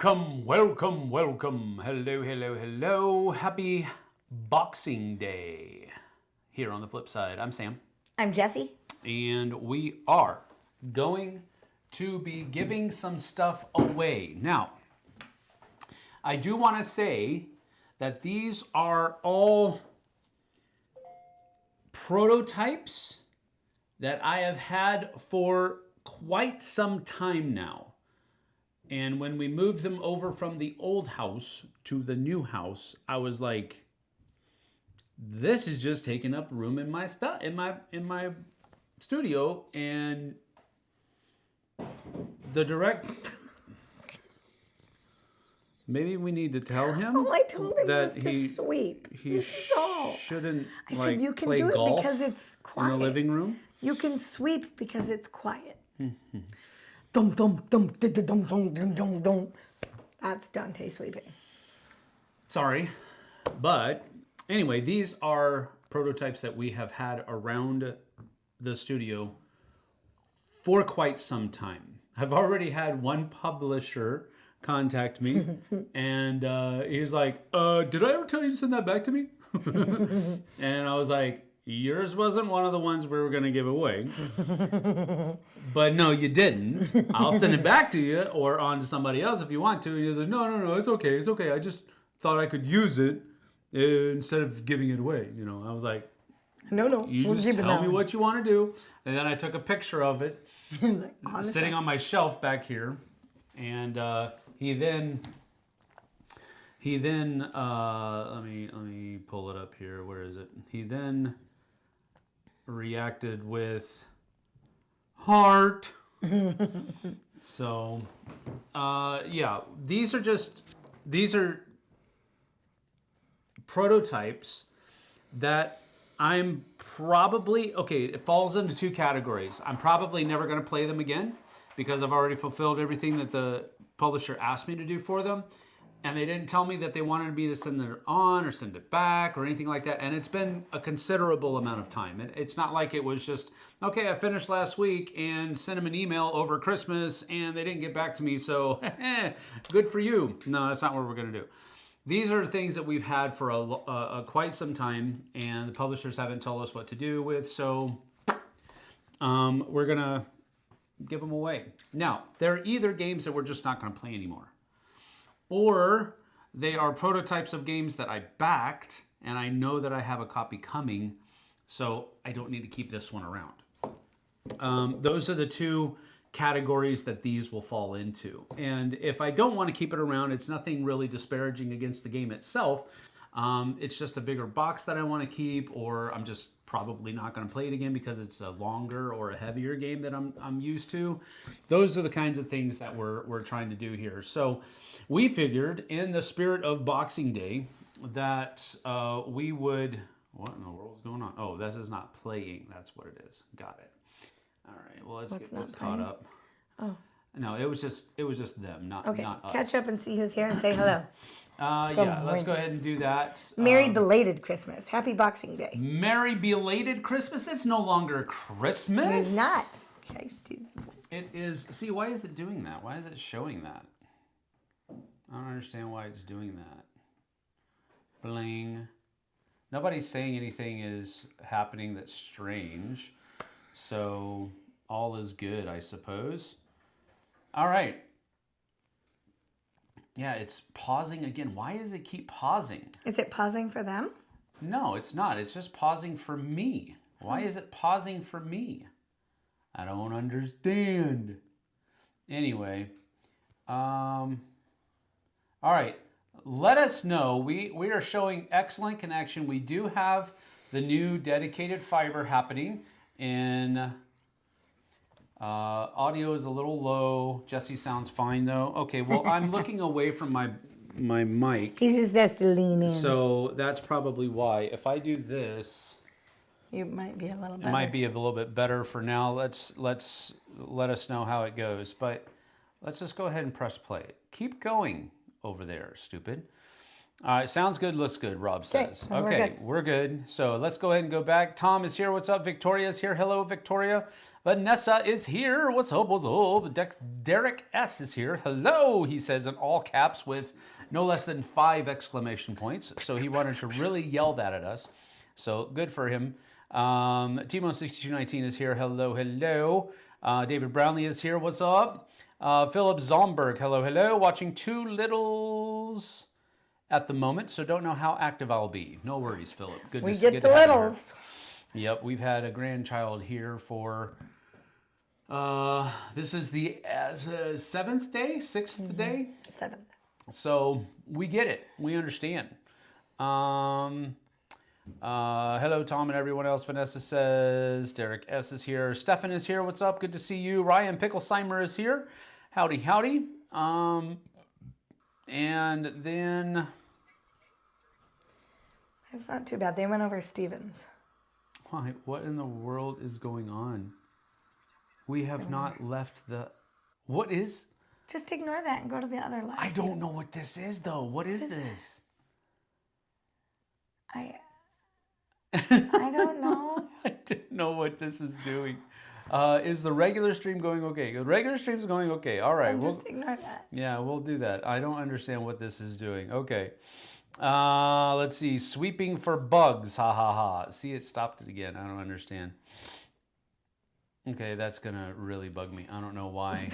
Welcome. Hello. Happy Boxing Day here on the Flipside. I'm Sam. I'm Jessie. And we are going to be giving some stuff away. Now, I do want to say that these are all prototypes that I have had for quite some time now. And when we moved them over from the old house to the new house, I was like, this is just taking up room in my stuff in my studio. And the maybe we need to tell him. Oh, I told him that to sweep. He shouldn't. I said you can do it because it's quiet in the living room. You can sweep because it's quiet. Dum dum dum dum dum dum dum dum dum. That's Dante sweeping. Sorry, but anyway, these are prototypes that we have had around the studio for quite some time. I've already had one publisher contact me, and he's like, "Did I ever tell you to send that back to me?" And I was like, yours wasn't one of the ones we were going to give away. But no, you didn't. I'll send it back to you or on to somebody else if you want to. And he was like, no, it's okay. I just thought I could use it instead of giving it away. You know, I was like, no. You just tell me what you want to do. And then I took a picture of it sitting on my shelf back here. And he then let me pull it up here. Where is it? He then reacted with heart. So yeah, these are prototypes that I'm probably, okay, it falls into two categories. I'm probably never going to play them again because I've already fulfilled everything that the publisher asked me to do for them. And they didn't tell me that they wanted me to send it on or send it back or anything like that. And it's been a considerable amount of time. It's not like it was just, okay, I finished last week and sent them an email over Christmas and they didn't get back to me, so good for you. No, that's not what we're going to do. These are things that we've had for quite some time, and the publishers haven't told us what to do with, so we're going to give them away. Now, they're either games that we're just not going to play anymore, or they are prototypes of games that I backed, and I know that I have a copy coming, so I don't need to keep this one around. Those are the two categories that these will fall into. And if I don't want to keep it around, it's nothing really disparaging against the game itself. It's just a bigger box that I want to keep, or I'm just probably not going to play it again because it's a longer or a heavier game that I'm used to. Those are the kinds of things that we're trying to do here. So we figured, in the spirit of Boxing Day, that we would... What in the world is going on? Oh, this is not playing. That's what it is. Got it. All right. Well, let's get this caught up. Oh. No, it was just them, not us. Catch up and see who's here and say hello. Yeah, let's go ahead and do that. Merry belated Christmas. Happy Boxing Day. Merry belated Christmas? It's no longer Christmas. It's not. Okay, Steve. It is. See, why is it doing that? Why is it showing that? I don't understand why it's doing that. Bling. Nobody's saying anything is happening that's strange. So all is good, I suppose. All right. Yeah, it's pausing again. Why does it keep pausing? Is it pausing for them? No, it's not. It's just pausing for me. Why is it pausing for me? I don't understand. Anyway, all right. Let us know. We are showing excellent connection. We do have the new dedicated fiber happening, and audio is a little low. Jessie sounds fine though. Okay, well, I'm looking away from my mic. He just has to lean in. So that's probably why. If I do this, it might be a little better. It might be a little bit better for now. Let us know how it goes. But let's just go ahead and press play. Keep going over there, stupid. All right, sounds good, looks good, Rob says. then we're Okay, good. we're good. So let's go ahead and go back. Tom is here. What's up? Victoria's here. Hello, Victoria. Vanessa is here. What's up? What's up? Derek S is here. Hello, he says in all caps with no less than 5 exclamation points. So he wanted to really yell that at us. So good for him. Timo6219 is here. Hello, hello. David Brownlee is here. What's up? Philip Zomberg. Hello, hello. Watching Two Littles at the moment, so don't know how active I'll be. No worries, Philip. Good We to get good the to have you littles. here. Yep, we've had a grandchild here for this is the 7th day, 6th day. 7th. So we get it. We understand. Hello, Tom and everyone else. Vanessa says. Derek S is here. Stefan is here. What's up? Good to see you. Ryan Picklesheimer is here. Howdy, howdy. And then It's not too bad. They went over Stevens. why? What in the world is going on? We have not left the. What is? Just ignore that and go to the other line. I don't know what this is though. What is this? I don't know. I didn't know what this is doing. Is the regular stream going okay? The regular stream's going okay. All right. Then just ignore that. Yeah, we'll do that. I don't understand what this is doing. Okay. Let's see. Sweeping for bugs. Ha ha ha. See, it stopped it again. I don't understand. Okay, that's going to really bug me. I don't know why.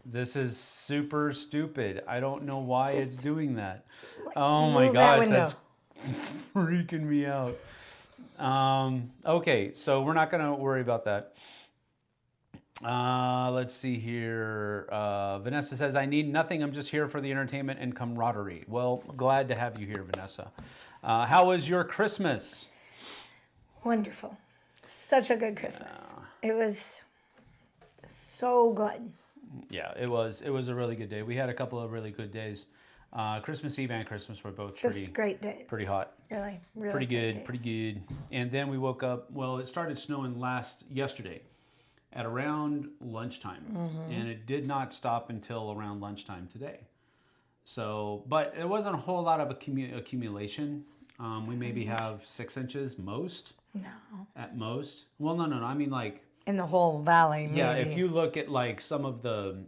This is super stupid. I don't know why it's doing that. Oh my move that gosh, window. that's freaking me out. Okay, so we're not going to worry about that. Let's see here. Vanessa says, I need nothing. I'm just here for the entertainment and camaraderie. Well, glad to have you here, Vanessa. How was your Christmas? Wonderful. Such a good Christmas. It was so good. Yeah, it was a really good day. We had a couple of really good days. Christmas Eve and Christmas were both Just great days. pretty hot. Really, really Pretty great good, days. pretty good. And then we woke up, well, it started snowing yesterday at around lunchtime. And it did not stop until around lunchtime today. So, but it wasn't a whole lot of accumulation. We maybe have 6 inches most. No. At most. Well, no. I mean like. In the whole valley, maybe. Yeah, if you look at like some of the,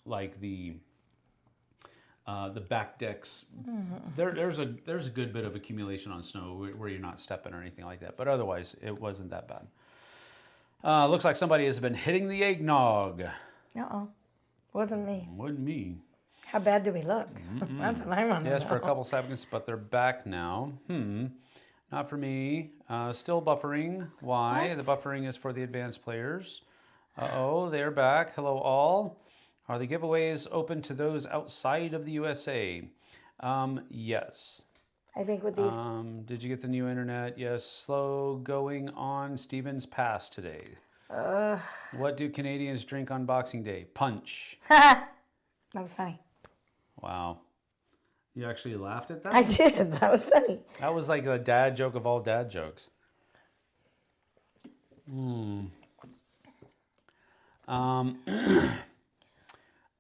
like the back decks, there's a good bit of accumulation on snow where you're not stepping or anything like that. But otherwise, it wasn't that bad. Looks like somebody has been hitting the eggnog. Uh-oh. Wasn't me. Wasn't me. How bad do we look? That's what I want to know. Yes, for a couple seconds, but they're back now. Not for me. Still buffering. Why? What? The buffering is for the advanced players. Uh-oh, they're back. Hello, all. Are the giveaways open to those outside of the USA? Yes. I think with these, Did you get the new internet? Yes. Slow going on Stevens Pass today. What do Canadians drink on Boxing Day? Punch. that was funny. Wow. You actually laughed at that? I did. That was funny. That was like the dad joke of all dad jokes.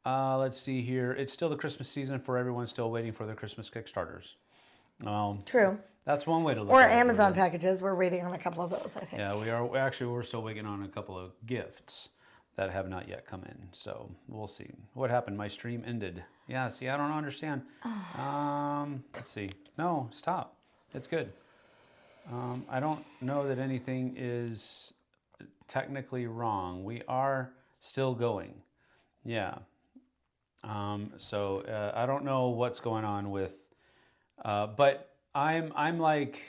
Let's see here. It's still the Christmas season for everyone still waiting for their Christmas Kickstarters. True. That's one way to look Or at it. Amazon packages. We're waiting on a couple of those, I think. Yeah, we are. Actually, we're still waiting on a couple of gifts that have not yet come in. So we'll see. What happened? My stream ended. Yeah, see, I don't understand. Let's see. No, stop. It's good. I don't know that anything is technically wrong. We are still going. Yeah. So I don't know what's going on with, but I'm like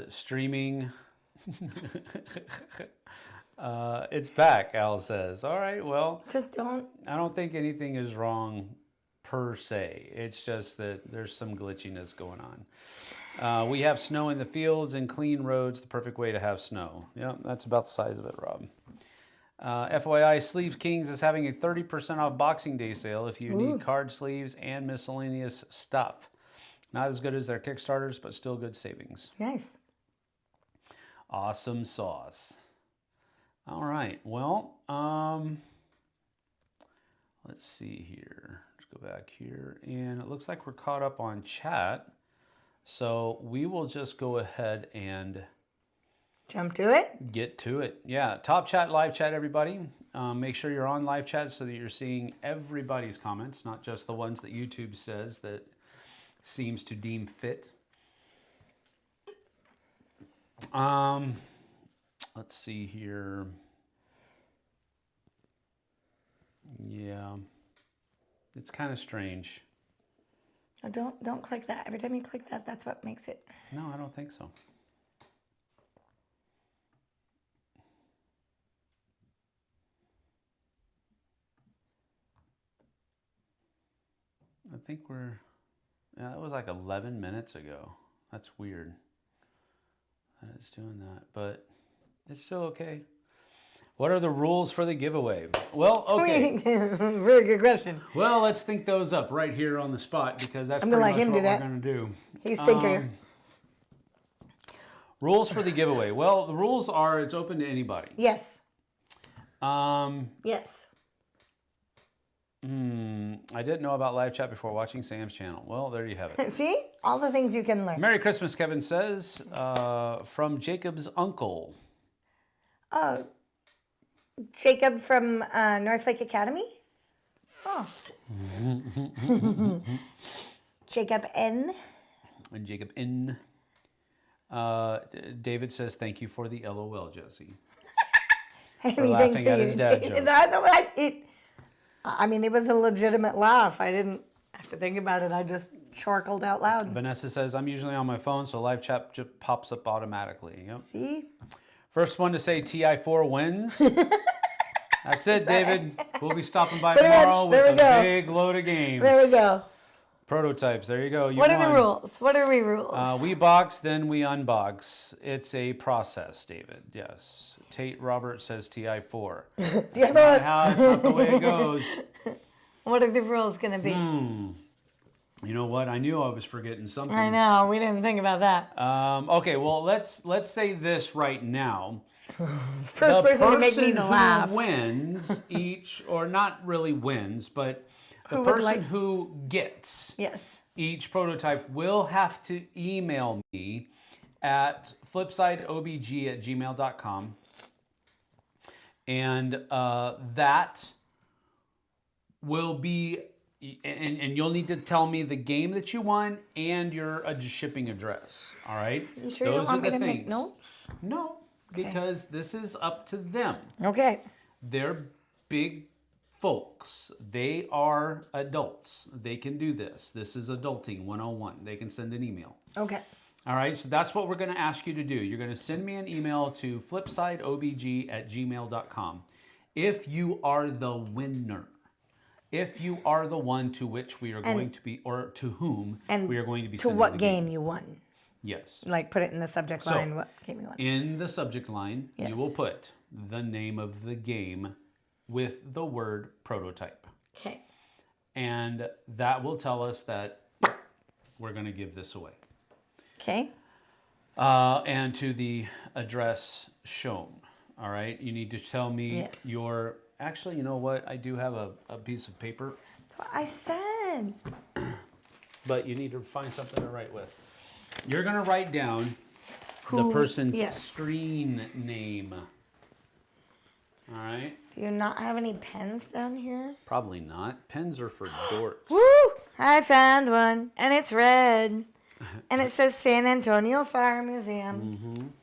streaming. It's back, Al says. All right, well. Just don't. I don't think anything is wrong per se. It's just that there's some glitchiness going on. We have snow in the fields and clean roads, the perfect way to have snow. Yeah, that's about the size of it, Rob. FYI, Sleeves Kings is having a 30% off Boxing Day sale if you need card sleeves and miscellaneous stuff. Not as good as their Kickstarters, but still good savings. Nice. Awesome sauce. All right. Well, let's see here. Let's go back here. And it looks like we're caught up on chat. So we will just go ahead and jump to it. get to it. Yeah, top chat, live chat, everybody. Make sure you're on live chat so that you're seeing everybody's comments, not just the ones that YouTube says that seems to deem fit. Let's see here. Yeah, it's kind of strange. Oh, don't click that. Every time you click that, that's what makes it. No, I don't think so. I think yeah, that was like 11 minutes ago. That's weird that it's doing that, but it's still okay. What are the rules for the giveaway? Well, okay. Very good question. Well, let's think those up right here on the spot because that's pretty much what we're going to do. He's thinking. Rules for the giveaway. Well, the rules are it's open to anybody. Yes. Yes. I didn't know about live chat before watching Sam's channel. Well, there you have it. See? All the things you can learn. Merry Christmas, Kevin says, from Jacob's uncle. Oh, Jacob from Northlake Academy? Oh. Jacob N. And Jacob N. David says, thank you for the LOL, Jessie. For laughing at his dad joke. I mean, it was a legitimate laugh. I didn't have to think about it. I just chortled out loud. Vanessa says, I'm usually on my phone, so live chat just pops up automatically. Yep. See? First one to say TI4 wins. That's it, David. We'll be stopping by tomorrow with a big load of games. There we go. Prototypes. There you go. What are the rules? What are we rules? We box, then we unbox. It's a process, David. Yes. Tate Robert says TI4. That's not the way it goes. What are the rules going to be? You know what? I knew I was forgetting something. I know. We didn't think about that. Okay, well, let's say this right now. First person to make me laugh. Who wins each, or not really wins, but the person who gets each prototype will have to email me at flipsideobg@gmail.com. And that will be, and you'll need to tell me the game that you won and your shipping address. All right? You sure you don't want me to make notes? No, because this is up to them. Okay. They're big folks. They are adults. They can do this. This is adulting 101. They can send an email. Okay. All right, so that's what we're going to ask you to do. You're going to send me an email to flipsideobg@gmail.com if you are the winner. If you are the one to which we are going to be, or to whom we are going to be sending to what game you won. Yes. Like put it in the subject line, what game you won. In the subject line, you will put the name of the game with the word prototype. Okay. And that will tell us that we're going to give this away. Okay. And to the address shown. All right. You need to tell me your. Actually, you know what? I do have a piece of paper. That's what I said. But you need to find something to write with. You're going to write down the person's screen name. All right. Do you not have any pens down here? Probably not. Pens are for dorks. Woo! I found one, and it's red. And it says San Antonio Fire Museum.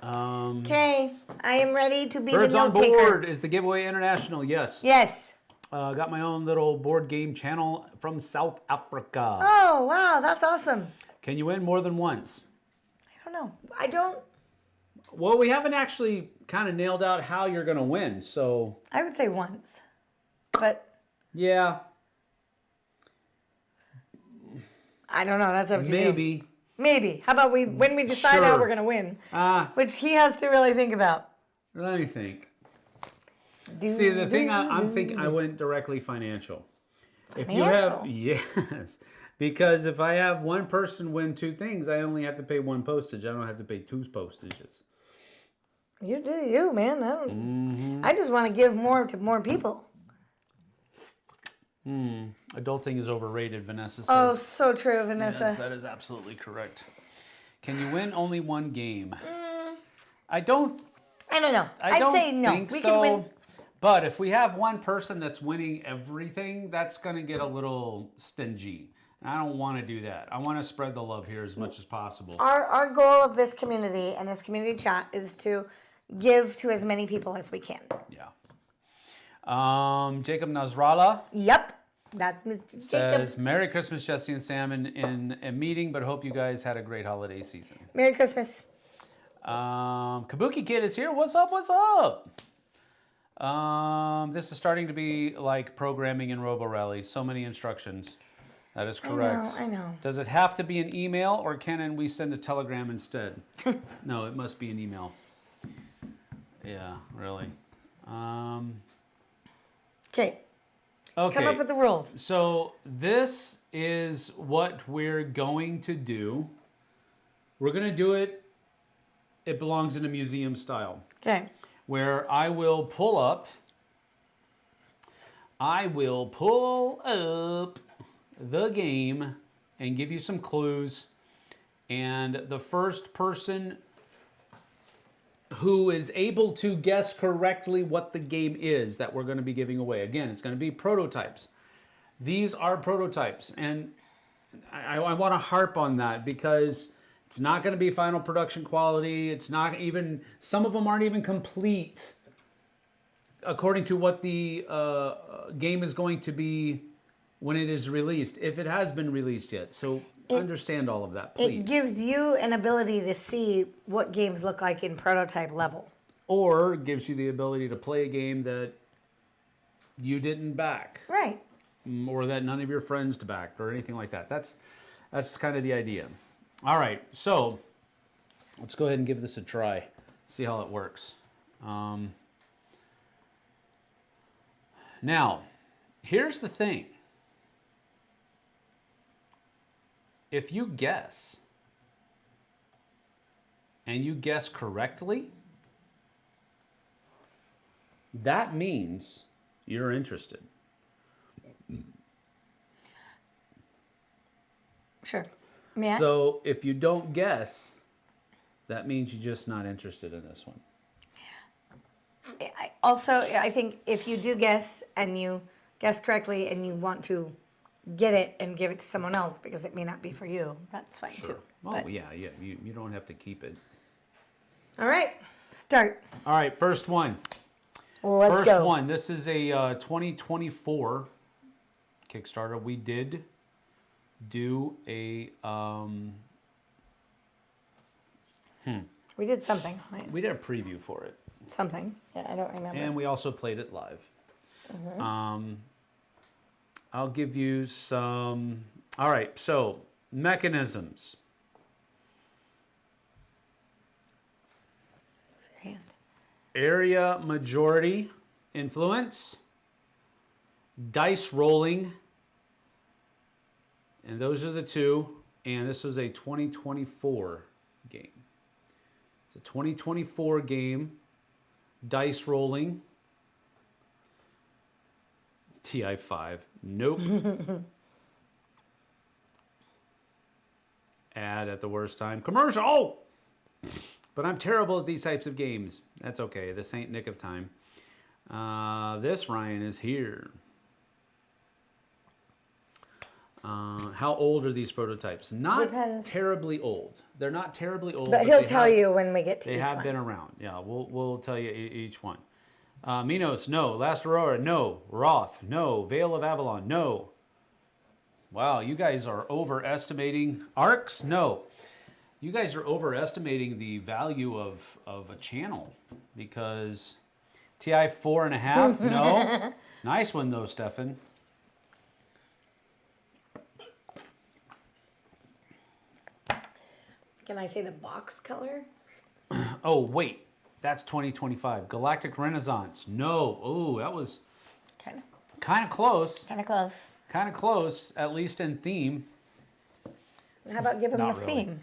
Okay, I am ready to be Birds the on note taker. Board is the giveaway international. Yes. Yes. Got my own little board game channel from South Africa. Oh, wow, that's awesome. Can you win more than once? I don't know. I don't. Well, we haven't actually kind of nailed out how you're going to win, so. I would say once, but. Yeah. I don't know. That's up to Maybe. you. Maybe. How about when we decide how we're going to win? Which he has to really think about. Let me think. See, the thing I'm thinking, I went directly financial. Financial? If you have, yes. Because if I have one person win two things, I only have to pay one postage. I don't have to pay two postages. You do you, man. I just want to give more to more people. Adulting is overrated, Vanessa says. Oh, so true, Vanessa. Yes, that is absolutely correct. Can you win only one game? I don't I don't know. I don't say no. think We so. can win. But if we have one person that's winning everything, that's going to get a little stingy. And I don't want to do that. I want to spread the love here as much as possible. Our goal of this community and this community chat is to give to as many people as we can. Yeah. Jacob Nasrallah Yep. That's Mr. Jacob. says, Merry Christmas, Jessie and Sam, in a meeting, but hope you guys had a great holiday season. Merry Christmas. Kabuki Kid is here. What's up? What's up? This is starting to be like programming in Robo Rally. So many instructions. That is correct. I know. Does it have to be an email, or can we send a telegram instead? No, it must be an email. Yeah, really. Okay. Okay. Come up with the rules. So this is what we're going to do. We're going to do it. It belongs in a museum style. Okay. Where I will pull up the game and give you some clues. And the first person who is able to guess correctly what the game is that we're going to be giving away. Again, it's going to be prototypes. These are prototypes. And I want to harp on that because it's not going to be final production quality. It's not even, some of them aren't even complete according to what the game is going to be when it is released, if it has been released yet. So understand all of that, please. It gives you an ability to see what games look like in prototype level. Or gives you the ability to play a game that you didn't back. Right. Or that none of your friends backed or anything like that. That's kind of the idea. All right, so let's go ahead and give this a try. See how it works. Now, here's the thing. If you guess, and you guess correctly, that means you're interested. Sure. Yeah. So if you don't guess, that means you're just not interested in this one. I think if you do guess and you guess correctly and you want to get it and give it to someone else because it may not be for you, that's fine too. Oh, But- yeah. You don't have to keep it. All right, start. All right, first one. Well, let's First go. one. This is a 2024 Kickstarter. We did do a We did something. Right? we did a preview for it, Something. Yeah, I don't remember. and we also played it live. Mm-hmm. I'll give you some. All right, so mechanisms. Hand. Area majority influence, dice rolling, and those are the two. And this was a 2024 game. It's a 2024 game, dice rolling. TI5, nope. Ad at the worst time. Commercial! But I'm terrible at these types of games. That's okay. This ain't nick of time. This Ryan is here. How old are these prototypes? Not Depends. terribly old. They're not terribly old. But he'll they tell have- you when we get to They each have one. been around. Yeah, we'll tell you each one. Minos, no. Last Aurora, no. Roth, no. Veil of Avalon, no. Wow, you guys are overestimating. Arcs, no. You guys are overestimating the value of a channel because TI 4.5, no. Nice one though, Stefan. Can I say the box color? Oh, wait. That's 2025. Galactic Renaissance, no. Oh, that was kind of close. Kind of close. Kind of close, at least in theme. How about give him Not the really. theme?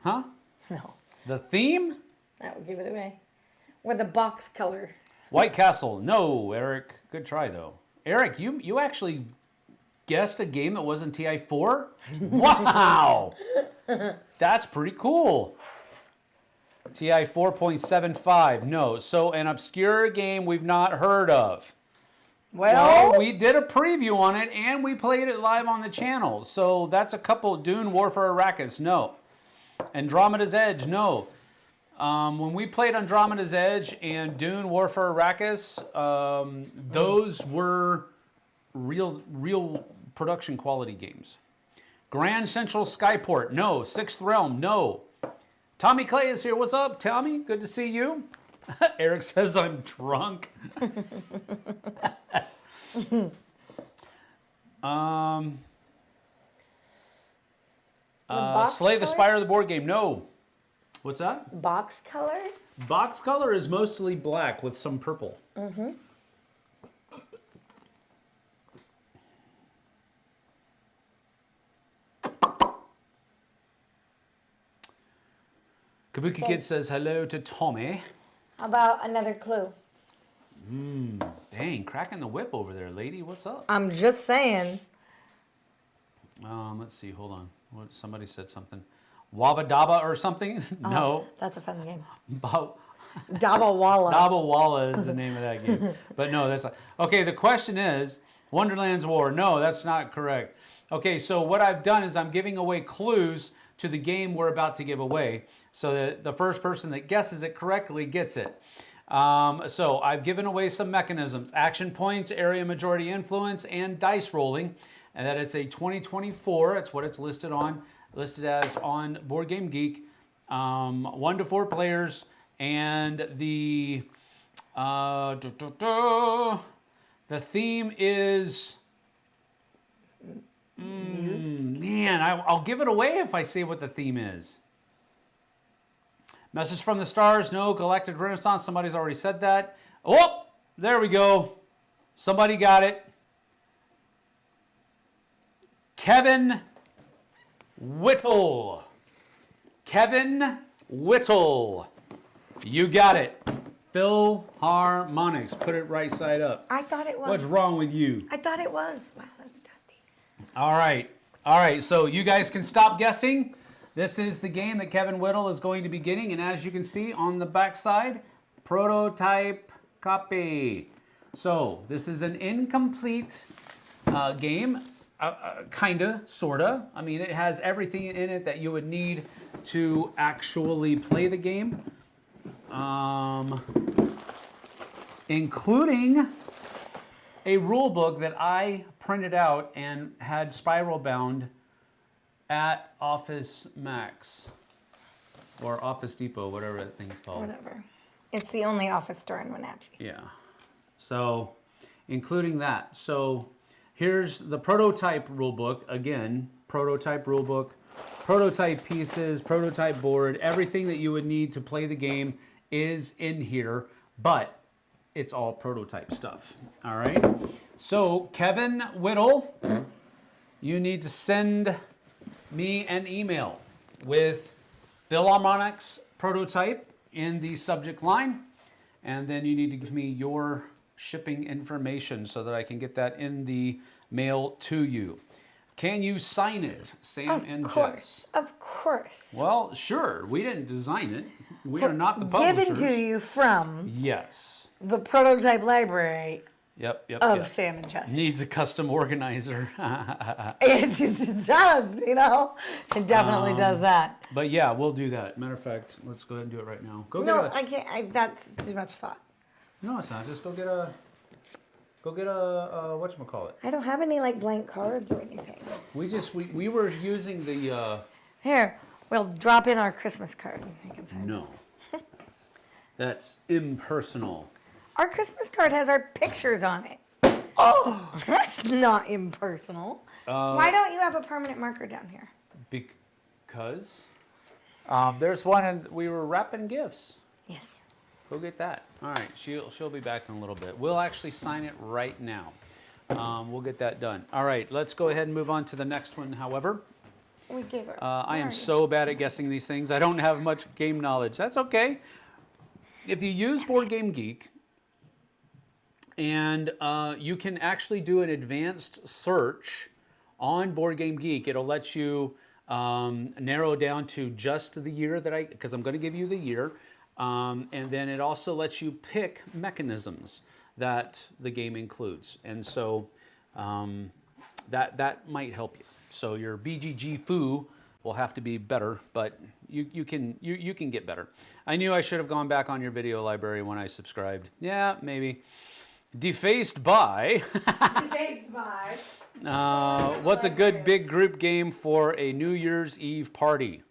Huh? No, The theme? that would give it away. Or the box color. White Castle. No, Eric. Good try, though. Eric, you actually guessed a game that wasn't TI4? Wow! That's pretty cool. TI 4.75, no. So an obscure game we've not heard of. Well, we did a preview on it, and we played it live on the channel. So that's a couple. Dune, Warfare, Arrakis, no. Andromeda's Edge, no. When we played Andromeda's Edge and Dune, Warfare, Arrakis, those were real production quality games. Grand Central Skyport, no. Sixth Realm, no. Tommy Clay is here. What's up, Tommy? Good to see you. Eric says I'm drunk. Slay the Spire of the board game, no. What's that? Box color? Box color is mostly black with some purple. Mm-hmm. Kabuki Kid says hello to Tommy. How about another clue? Dang, cracking the whip over there, lady. What's up? I'm just saying. Let's see. Hold on. Somebody said something. Wabba Dabba or something? No. That's a fun game. Dabba Dabba Walla. Dabba Walla is the name of that game. But no, that's not. Okay, the question is Wonderland's War. No, that's not correct. Okay, so what I've done is I'm giving away clues to the game we're about to give away, so that the first person that guesses it correctly gets it. So I've given away some mechanisms: action points, area majority influence, and dice rolling, and that it's a 2024. That's what it's listed as on Board Game Geek. 1 to 4 players, and the theme is. Man, I'll give it away if I say what the theme is. Message from the Stars, no. Galactic Renaissance, somebody's already said that. Oh, there we go. Somebody got it. Kevin Whittle. Kevin Whittle. You got it. Philharmonics. Put it right side up. I thought it was. What's wrong with you? I thought it was. Wow, that's dusty. All right. All right. So you guys can stop guessing. This is the game that Kevin Whittle is going to be getting. And as you can see on the back side, prototype copy. So this is an incomplete game. Kinda, sorta. I mean, it has everything in it that you would need to actually play the game. Including a rule book that I printed out and had spiral bound at Office Max or Office Depot, whatever that thing's called. Whatever. It's the only office store in Wenatchee. Yeah. So, including that. So, here's the prototype rule book. Again, prototype rule book, prototype pieces, prototype board, everything that you would need to play the game is in here, but it's all prototype stuff. All right. So, Kevin Whittle, you need to send me an email with Philharmonics prototype in the subject line, and then you need to give me your shipping information so that I can get that in the mail to you. Can you sign it, Sam and Jess? Of course. Well, sure. We didn't design it. We are not the publishers. Given to you from Yes. the prototype library Yep. of Sam and Jess. Needs a custom organizer. It does, you know? It definitely does that. But yeah, we'll do that. Matter of fact, let's go ahead and do it right now. Go No, get a, I can't. That's too much thought. No, it's not. Just go get a whatchamacallit. I don't have any like blank cards or anything. We were using the Here, we'll drop in our Christmas card. I can sign. no. That's impersonal. Our Christmas card has our pictures on it. Oh, that's not impersonal. Why don't you have a permanent marker down here? Because there's one, and we were wrapping gifts. Yes. Go get that. All right, she'll be back in a little bit. We'll actually sign it right now. We'll get that done. All right, let's go ahead and move on to the next one. However, We gave her. I am so bad at guessing these things. I don't have much game knowledge. That's okay. If you use Board Game Geek And you can actually do an advanced search on Board Game Geek. It'll let you narrow down to just the year that because I'm going to give you the year. And then it also lets you pick mechanisms that the game includes. And so that might help you. So your BGG foo will have to be better, but you can get better. I knew I should have gone back on your video library when I subscribed. Yeah, maybe. Defaced by. Defaced by. What's a good big group game for a New Year's Eve party?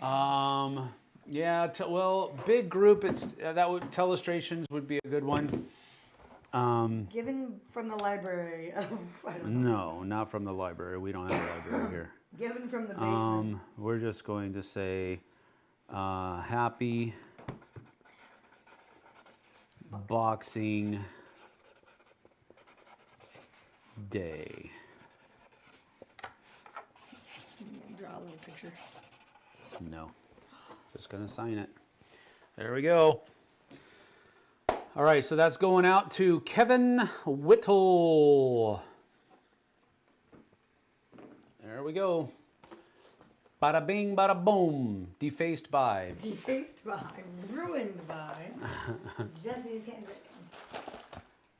Yeah, well, big group. Telestrations would be a good one. Given from the library of. I don't know. No, not from the library. We don't have a library here. Given from the basement. We're just going to say happy Boxing Day. Draw a little picture. No, just gonna sign it. There we go. All right, so that's going out to Kevin Whittle. There we go. Bada bing, bada boom. Defaced by. Defaced by. Ruined by. Jessie's handwritten.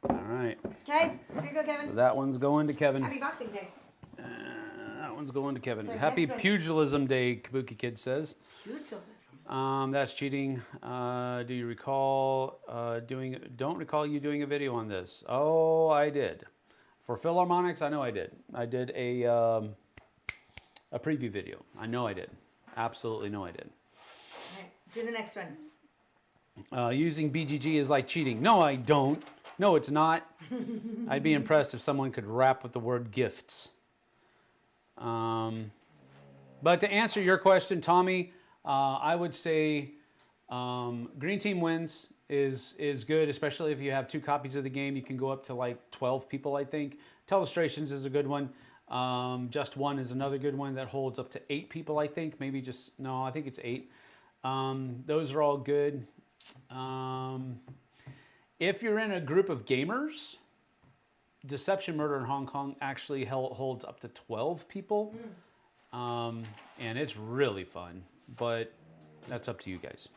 All right. Okay, here you go, Kevin. So that one's going to Kevin. Happy Boxing Day. That one's going to Kevin. Okay, Happy next one. Pugilism Day, Kabuki Kid says. Pugilism. That's cheating. Do you recall don't recall you doing a video on this. Oh, I did. For Philharmonics, I know I did. I did a preview video. I know I did. Absolutely know I did. All right, do the next one. Using BGG is like cheating. No, I don't. No, it's not. I'd be impressed if someone could rap with the word gifts. But to answer your question, Tommy, I would say Green Team Wins is good, especially if you have 2 copies of the game. You can go up to like 12 people, I think. Telestrations is a good one. Just One is another good one that holds up to 8 people, I think. Maybe just, no, I think it's 8. Those are all good. If you're in a group of gamers, Deception, Murder in Hong Kong actually holds up to 12 people. And it's really fun, but that's up to you guys.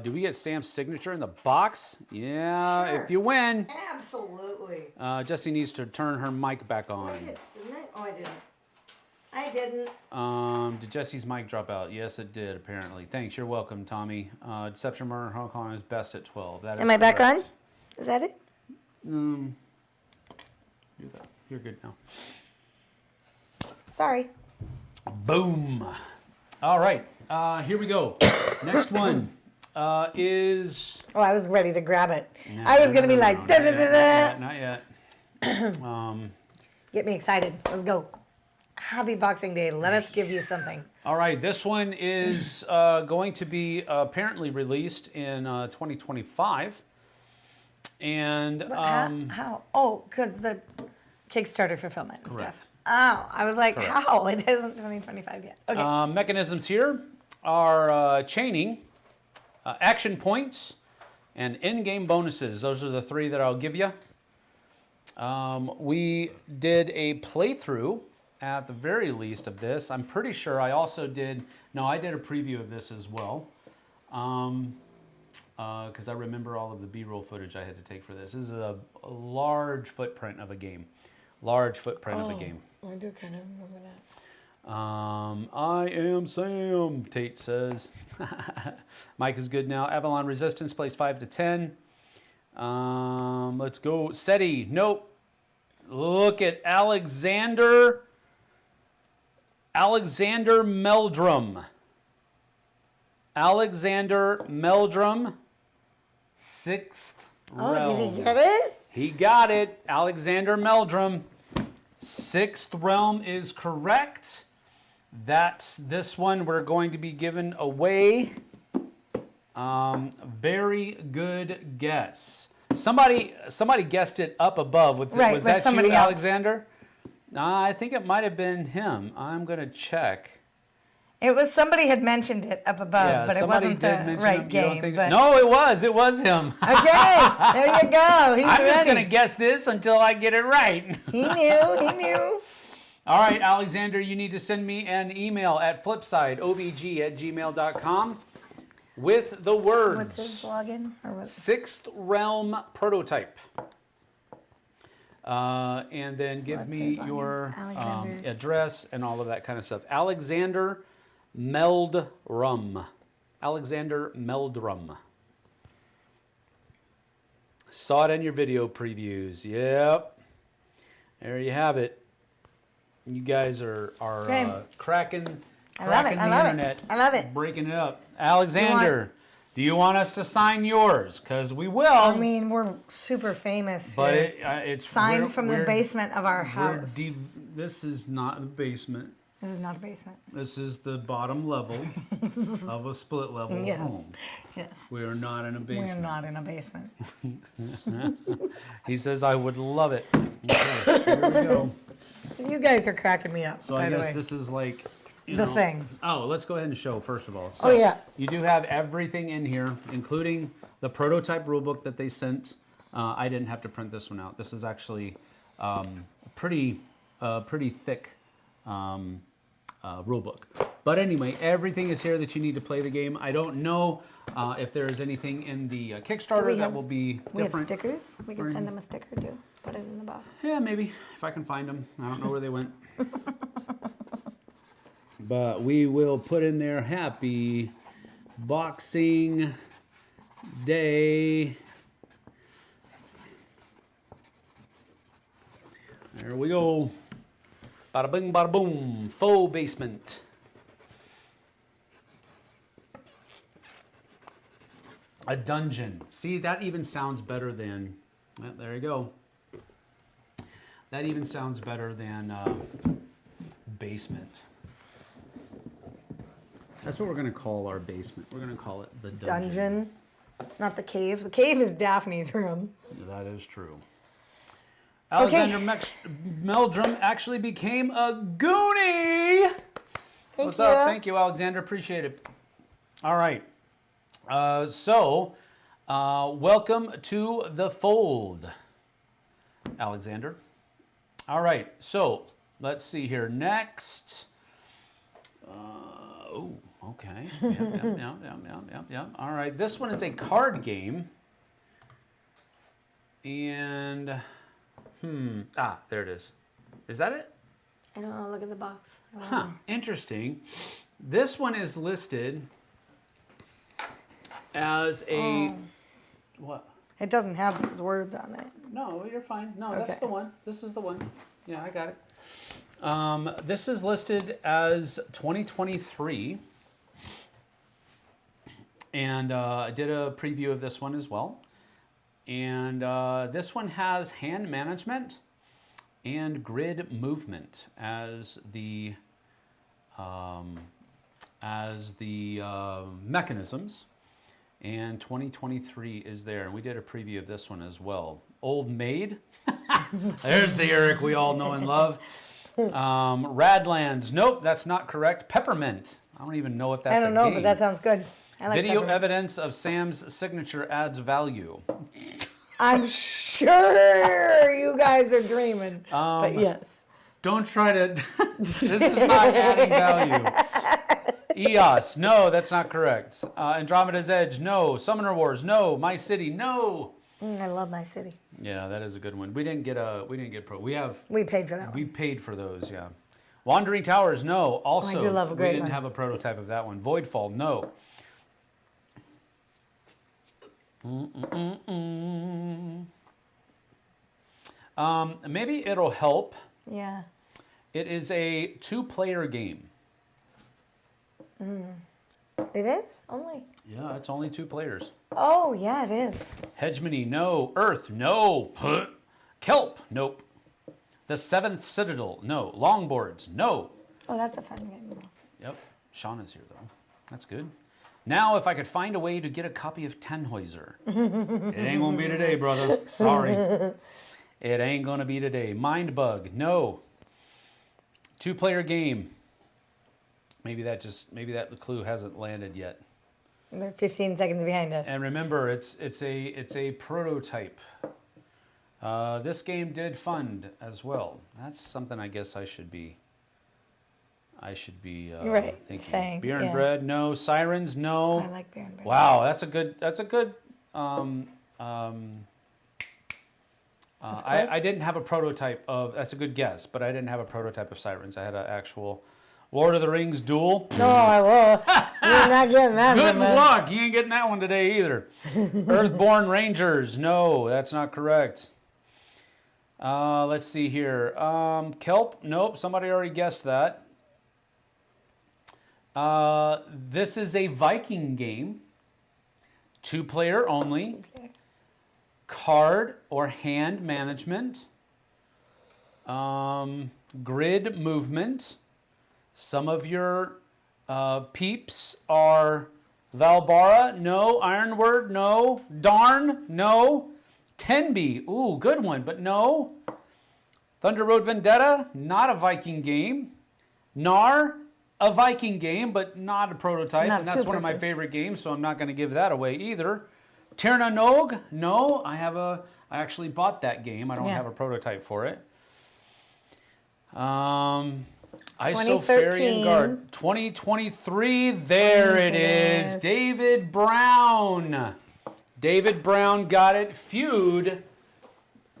Do we get Sam's signature in the box? Yeah, Sure. if you win. Absolutely. Jessie needs to turn her mic back on. I did, didn't I? Oh, I didn't. I didn't. Did Jessie's mic drop out? Yes, it did, apparently. Thanks, you're welcome, Tommy. Deception, Murder in Hong Kong is best at 12. That Am is I back correct. on? Is that it? You're good now. Sorry. Boom. All right, here we go. Next one is... Oh, I was ready to grab it. No, I was going to be like, not da da da da. Not yet. Get me excited. Let's go. Happy Boxing Day. Let us give you something. All right, this one is going to be apparently released in 2025. And How? Oh, because the Kickstarter fulfillment and Correct. stuff. Oh, I was like, Correct. how? It isn't 2025 yet. Okay. mechanisms here are chaining, action points, and in-game bonuses. Those are the 3 that I'll give you. We did a playthrough at the very least of this. I'm pretty sure I also did, no, I did a preview of this as well. Because I remember all of the B-roll footage I had to take for this. This is a large footprint of a game. Large footprint of a game. I do kind of remember that. I am Sam, Tate says. Mike is good now. Avalon Resistance plays 5 to 10. Let's go. SETI, nope. Look at Alexander Meldrum. Alexander Meldrum, 6th realm. Oh, did he get it? He got it. Alexander Meldrum. 6th realm is correct. That's this one we're going to be giving away. Very good guess. Somebody guessed it up above. Was that somebody you, else. Alexander? I think it might have been him. I'm going to check. It was somebody had mentioned it up above, Yeah, but it somebody wasn't did the mention right him. You don't game. think- But... No, it was him. Okay, there you go. He's I'm ready. just gonna guess this until I get it right. He knew. All right, Alexander, you need to send me an email at flipsideobg@gmail.com with the words. What's his login? Or what? Sixth Realm Prototype. And then give What's me his login? your Alexander. address and all of that kind of stuff. Alexander Meldrum. Alexander Meldrum. Saw it in your video previews. Yep. There you have it. You guys are Okay. cracking I love it. the I love it. internet. I love it. Breaking it up. Alexander, do you want us to sign yours? Because we will. I mean, we're super famous but here. it's Signed from the basement of our house. This is not the basement. This is not a basement. This is the bottom level of a split level Yes. home. Yes. We are not in a basement. We're not in a basement. He says, I would love it. Okay, here we go. You guys are cracking me up, So by I the guess way. this is like, you The know- thing. Oh, let's go ahead and show first of all. So Oh, yeah. You do have everything in here, including the prototype rulebook that they sent. I didn't have to print this one out. This is actually pretty thick rulebook. But anyway, everything is here that you need to play the game. I don't know if there is anything in the Kickstarter that will be We have different. stickers. We can send them a sticker too. Put it in the box. Yeah, maybe, if I can find them. I don't know where they went. But we will put in there Happy Boxing Day. There we go. Bada bing, bada boom. Faux basement. A dungeon. See, that even sounds better than. Well, there you go. That even sounds better than basement. That's what we're going to call our basement. We're going to call it the dungeon. Dungeon. Not the cave. The cave is Daphne's room. That is true. Alexander Meldrum actually became a Goonie. What's up? Thank you, Alexander. Appreciate it. All right. Welcome to the fold, Alexander. All right. So let's see here. Next. Okay. Yeah. All right. This one is a card game. And, there it is. Is that it? I don't know. Look at the box. I don't Huh. know. Interesting. This one is listed as a what? It doesn't have those words on it. No, you're fine. No, that's Okay. the one. This is the one. Yeah, I got it. This is listed as 2023. And I did a preview of this one as well. And this one has hand management and grid movement as the mechanisms. And 2023 is there. And we did a preview of this one as well. Old Maid. There's the Eric we all know and love. Radlands. Nope, that's not correct. Peppermint. I don't even know if that's a game. I don't know, but that sounds good. I like Video peppermint. evidence of Sam's signature adds value. I'm sure you guys are dreaming. But yes. Don't try to. This is not adding value. EOS. No, that's not correct. Andromeda's Edge. No. Summoner Wars. No. My City. No. I love my city. Yeah, that is a good one. We didn't get pro. We paid for that We one. paid for those. Yeah. Wandering Towers. No. Also, I do love a we great didn't one. have a prototype of that one. Voidfall. No. Maybe it'll help. Yeah. It is a 2-player game. It is? Only. Yeah, it's only 2 players. Oh, yeah, it is. Hegemony, no. Earth, no. Kelp, nope. The Seventh Citadel, no. Longboards, no. Oh, that's a fun game. Yep. Shauna's here, though. That's good. Now, if I could find a way to get a copy of Tannhäuser. It ain't gonna be today, brother. Sorry. It ain't gonna be today. Mind Bug, no. 2-player game. maybe that clue hasn't landed yet. They're 15 seconds behind us. And remember, it's a prototype. This game did fund as well. That's something I guess I should be Right, thinking. saying, Beer and yeah. bread, no. Sirens, no. I like beer and bread. Wow, that's a good. I didn't have a prototype of. That's a good guess, but I didn't have a prototype of Sirens. I had an actual Lord of the Rings duel. No, I will. You're not getting that Good one. luck. You ain't getting that one today either. Earthborn Rangers. No, that's not correct. Let's see here. Kelp. Nope. Somebody already guessed that. This is a Viking game. 2-player only. Okay. Card or hand management. Grid movement. Some of your peeps are Valbara, no. Ironward, no. Darn, no. Tenby, ooh, good one, but no. Thunder Road Vendetta, not a Viking game. Nar, a Viking game, but not a prototype, Not and that's one of my two-person. favorite games, so I'm not going to give that away either. Tirna Nog, no. I actually bought that game. I don't Yeah. have a prototype for it. ISO 2013. Fairy and Guard 2023. There it is. Goodness. David Brown. David Brown got it. Feud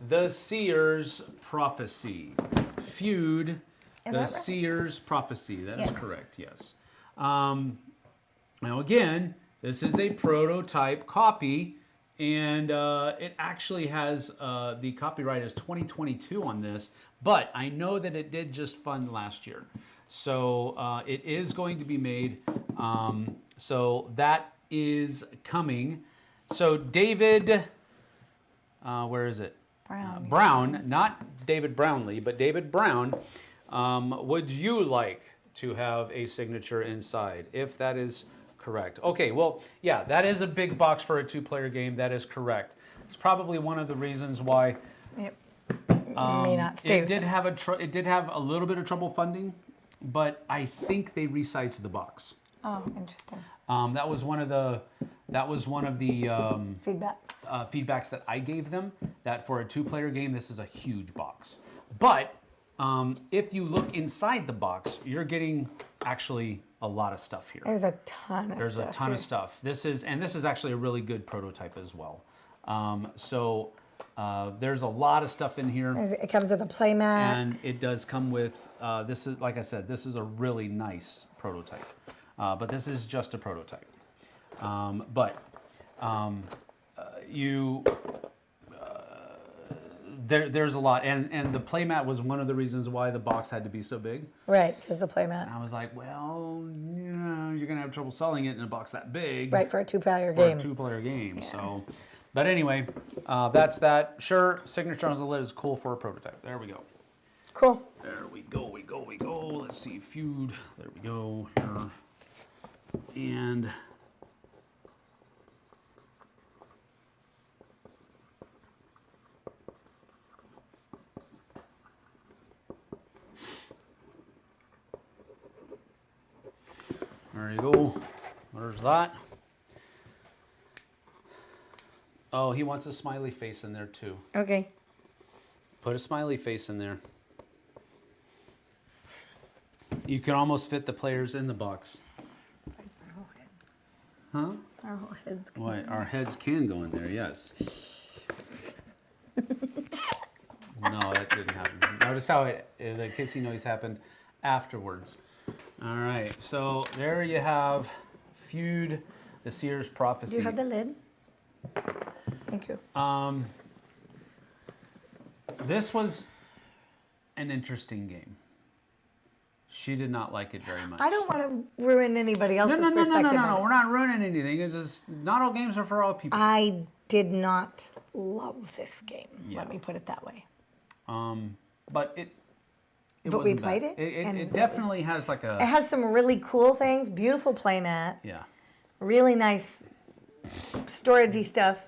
the Seer's Prophecy. Feud the that right? Seer's Prophecy. That is Yes. correct, yes. Now again, this is a prototype copy, and it actually has the copyright is 2022 on this, but I know that it did just fund last year. So it is going to be made. So that is coming. So David, where is it? Brown. Brown, not David Brownlee, but David Brown. Would you like to have a signature inside? If that is correct. Okay, well, yeah, that is a big box for a 2-player game. That is correct. It's probably one of the reasons why Yep. May not stay it with did us. have it did have a little bit of trouble funding, but I think they resized the box. Oh, interesting. That was one of the Feedbacks. feedbacks that I gave them, that for a 2-player game, this is a huge box. But if you look inside the box, you're getting actually a lot of stuff here. There's a ton of There's stuff. a ton here. of stuff. This is actually a really good prototype as well. There's a lot of stuff in here. It comes with a playmat. And it does come with, this is, like I said, this is a really nice prototype. But this is just a prototype. There's a lot. And the playmat was one of the reasons why the box had to be so big. Right, because the playmat. And I was like, well, yeah, you're going to have trouble selling it in a box that big. Right, for a 2-player For game. a 2-player game. Yeah. So, but anyway, that's that. Sure, signature on the lid is cool for a prototype. There we go. Cool. There we go, we go. Let's see, feud. There we go. Here. And there you go. There's that. Oh, he wants a smiley face in there too. Okay. Put a smiley face in there. You can almost fit the players in the box. Huh? Our whole heads. What? Our heads can go in there, yes. No, that didn't happen. Notice how the kissy noise happened afterwards. All right, so there you have Feud the Seer's Prophecy. Do you have the lid? Thank you. This was an interesting game. She did not like it very much. I don't want to ruin anybody else's perspective. No. We're not ruining anything. It's just not all games are for all people. I did not love this game. Yeah. Let me put it that way. But it But we wasn't played bad. it, and It definitely has like It a has some really cool things. Beautiful playmat. yeah. Really nice storagey stuff.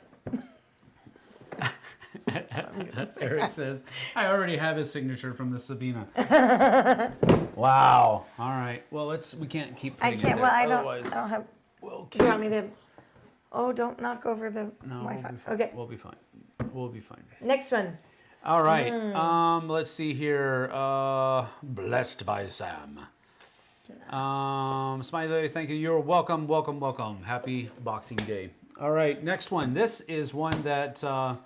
Eric says, I already have his signature from the Sabina. Wow. All right. Well, we can't keep I putting can't. it there. Well, I Otherwise, don't have. we'll Do you want me to? Oh, don't knock over the No, Wi-Fi. we'll be fine. Okay. We'll be fine. We'll be fine. Next one. All right. Let's see here. Blessed by Sam. Smiley, thank you. You're welcome, welcome, welcome. Happy Boxing Day. All right, next one. This is one that well,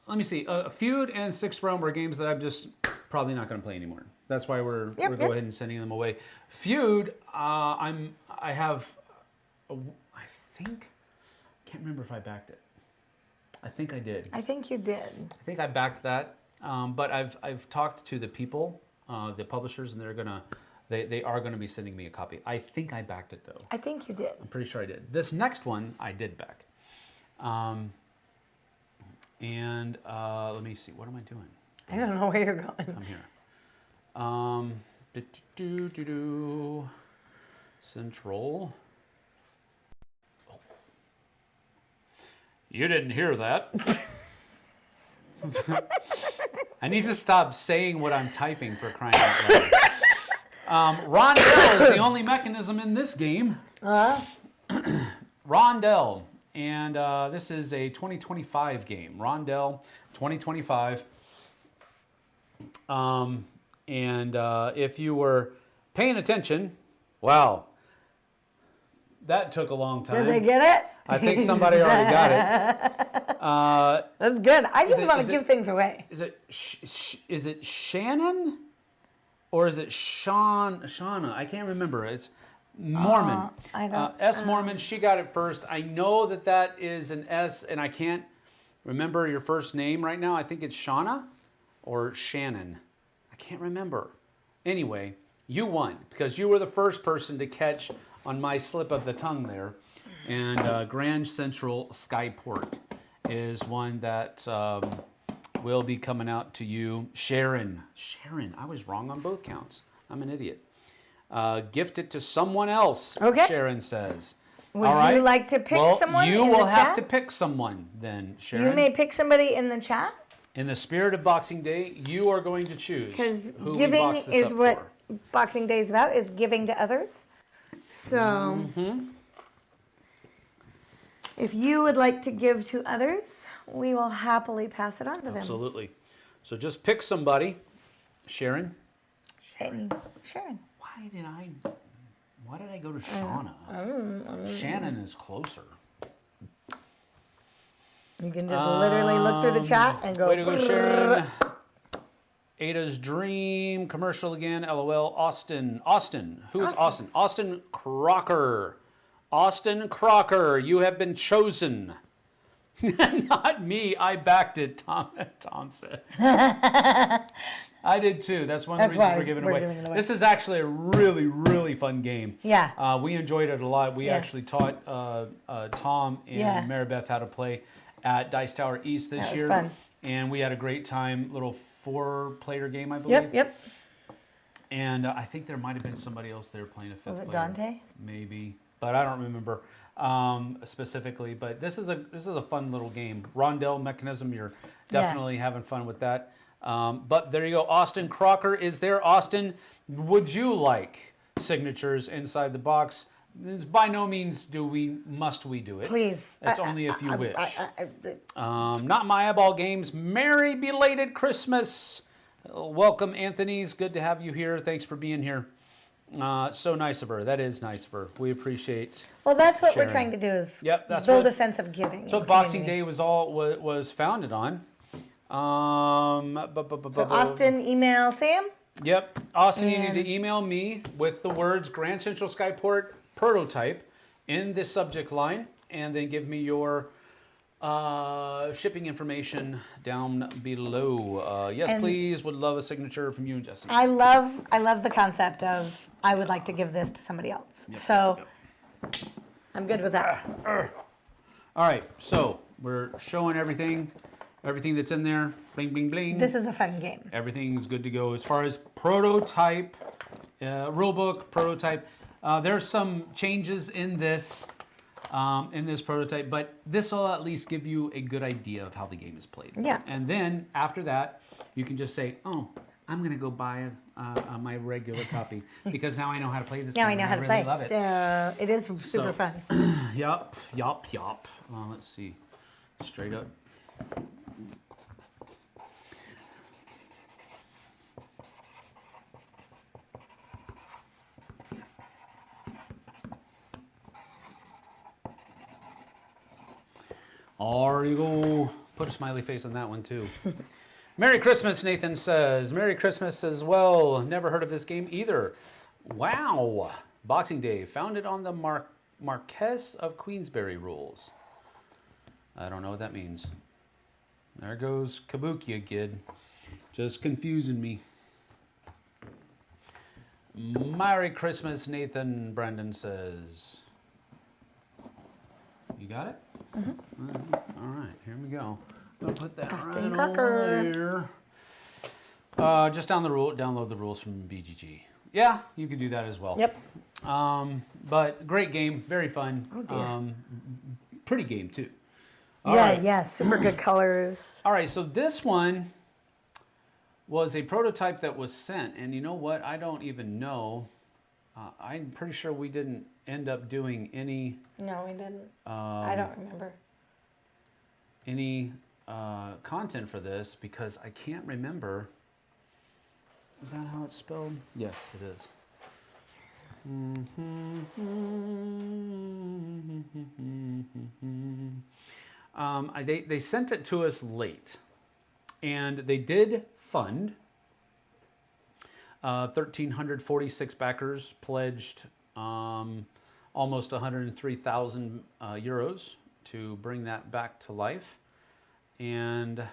let me see. Feud and Sixth Realm are games that I'm just probably not going to play anymore. That's why we're go ahead and sending them away. Feud, I think, can't remember if I backed it. I think I did. I think you did. I think I backed that, but I've talked to the people, the publishers, and they are gonna be sending me a copy. I think I backed it though. I think you did. I'm pretty sure I did. This next one I did back, and let me see. What am I doing? I don't know where you're going. I'm here. Central. Oh. You didn't hear that. I need to stop saying what I'm typing for crying out loud. Rondell is the only mechanism in this game. Rondell. And this is a 2025 game. Rondell 2025. And if you were paying attention, wow, that took a long time. Did they get it? I think somebody already got it. That's good. I just want to give things away. Is it Shannon or is it Shauna? I can't remember. It's Mormon. I don't. S. Mormon. She got it first. I know that is an S, and I can't remember your first name right now. I think it's Shauna or Shannon. I can't remember. Anyway, you won because you were the first person to catch on my slip of the tongue there. And Grand Central Skyport is one that will be coming out to you. Sharon, I was wrong on both counts. I'm an idiot. Gift it to someone else, Okay. Sharon says. Would All right. you like to pick someone you in will the have chat? to pick someone then, Sharon. You may pick somebody in the chat. In the spirit of Boxing Day, you are going to choose. Because who we giving box this is up what for. Boxing Day is about, is giving to others. So if you would like to give to others, we will happily pass it on to them. Absolutely. So just pick somebody. Sharon. Sharon. Why did I go to Shauna? Shannon is closer. You can just literally look through the chat and go. Way to go, Sharon. Ada's Dream commercial again. LOL. Austin. Who is Austin? Austin Crocker. Austin Crocker, you have been chosen. Not me. I backed it, Tom says. I did too. That's one of the reasons we're giving it away. This is actually a really, really fun game. Yeah. We enjoyed it a lot. We actually taught Tom and Maribeth how to play at Dice Tower East this year. Fun. And we had a great time. Little 4-player game, I believe. Yep. And I think there might have been somebody else there playing a 5th player. Was it Dante? Maybe, but I don't remember specifically. But this is a fun little game. Rondell mechanism. You're definitely having fun with that. But there you go. Austin Crocker is there. Austin, would you like signatures inside the box? By no means must we do it. Please. It's only if you wish. Not my eyeball games. Merry belated Christmas. Welcome, Anthony's. Good to have you here. Thanks for being here. So nice of her. That is nice of her. We appreciate. Well, that's what Sharon. we're trying to do is that's build a sense of giving. That's what Boxing Day was founded on. So Austin, email Sam. Yep. Austin, you need to email me with the words Grand Central Skyport prototype in the subject line, and then give me your shipping information down below. Yes, please. Would love a signature from you and Jessie. I love the concept of I would like to give this to somebody else. I'm good with that. All right. So we're showing everything that's in there. Bling, bling, bling. This is a fun game. Everything's good to go as far as prototype, rulebook, prototype. There's some changes in this in this prototype, but this will at least give you a good idea of how the game is played. Yeah. And then after that, you can just say, oh, I'm going to go buy my regular copy because now I know how to play this Now game. I know and how to really play. love it. It is super fun. Yup. Let's see. Straight up. There you go. Put a smiley face on that one too. Merry Christmas, Nathan says. Merry Christmas as well. Never heard of this game either. Wow. Boxing Day. Found it on the Marquess of Queensberry rules. I don't know what that means. There goes Kabuki kid. Just confusing me. Merry Christmas, Nathan, Brendan says. You got it? Mm-hmm. All right, here we go. I'm gonna put that Austin right Crocker. over here. Just download the rules from BGG. Yeah, you could do that as well. Yep. But great game, very fun. Oh dear. Pretty game too. Yeah, super good colors. All right, so this one was a prototype that was sent, and you know what? I don't even know. I'm pretty sure we didn't end up doing any. No, we didn't. I don't remember. Any content for this because I can't remember. Is that how it's spelled? Yes, it is. They sent it to us late, and they did fund. 1,346 backers pledged almost 103,000 euros to bring that back to life, and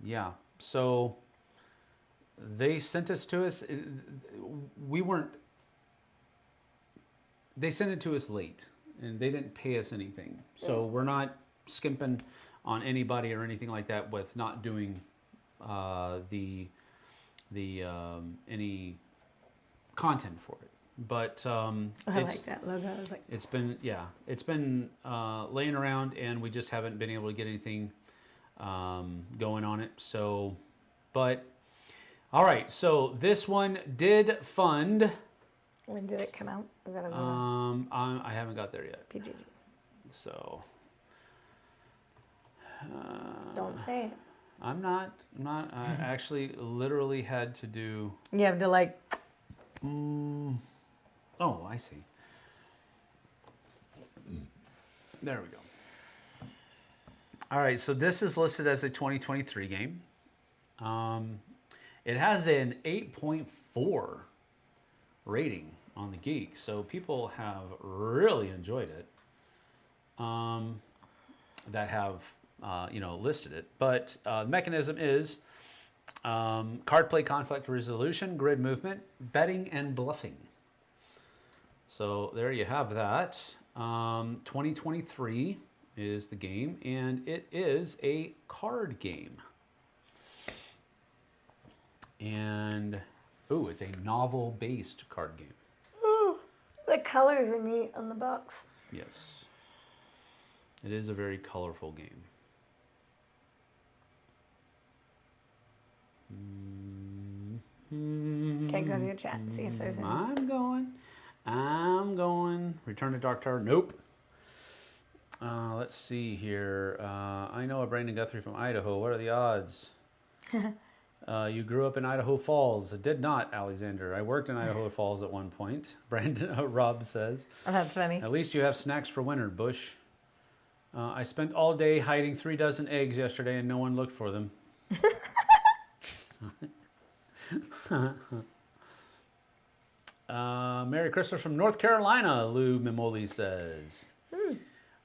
yeah, so they sent us to us. They sent it to us late, and they didn't pay us anything. So we're not skimping on anybody or anything like that with not doing any content for it. But I like that logo. I was like, it's been laying around, and we just haven't been able to get anything going on it. So, but all right. So this one did fund. when did it come out? Is that a I haven't got there yet. PGG. So. Don't say it. I'm not. I actually literally had to do. You have to like. Oh, I see. There we go. All right, so this is listed as a 2023 game. It has an 8.4 rating on the Geek, so people have really enjoyed it. That have listed it, but the mechanism is card play, conflict resolution, grid movement, betting, and bluffing. So there you have that. 2023 is the game, and it is a card game. And it's a novel-based card game. Ooh, the colors are neat on the box. Yes, it is a very colorful game. Okay, go to your chat and see if there's any. I'm going. Return to Dark Tower. Nope. Let's see here. I know a Brandon Guthrie from Idaho. What are the odds? You grew up in Idaho Falls. I did not, Alexander. I worked in Idaho Falls at one point. Brandon Rob says. Oh, that's funny. At least you have snacks for winter, Bush. I spent all day hiding 3 dozen eggs yesterday, and no one looked for them. Merry Christmas from North Carolina, Lou Mimoli says.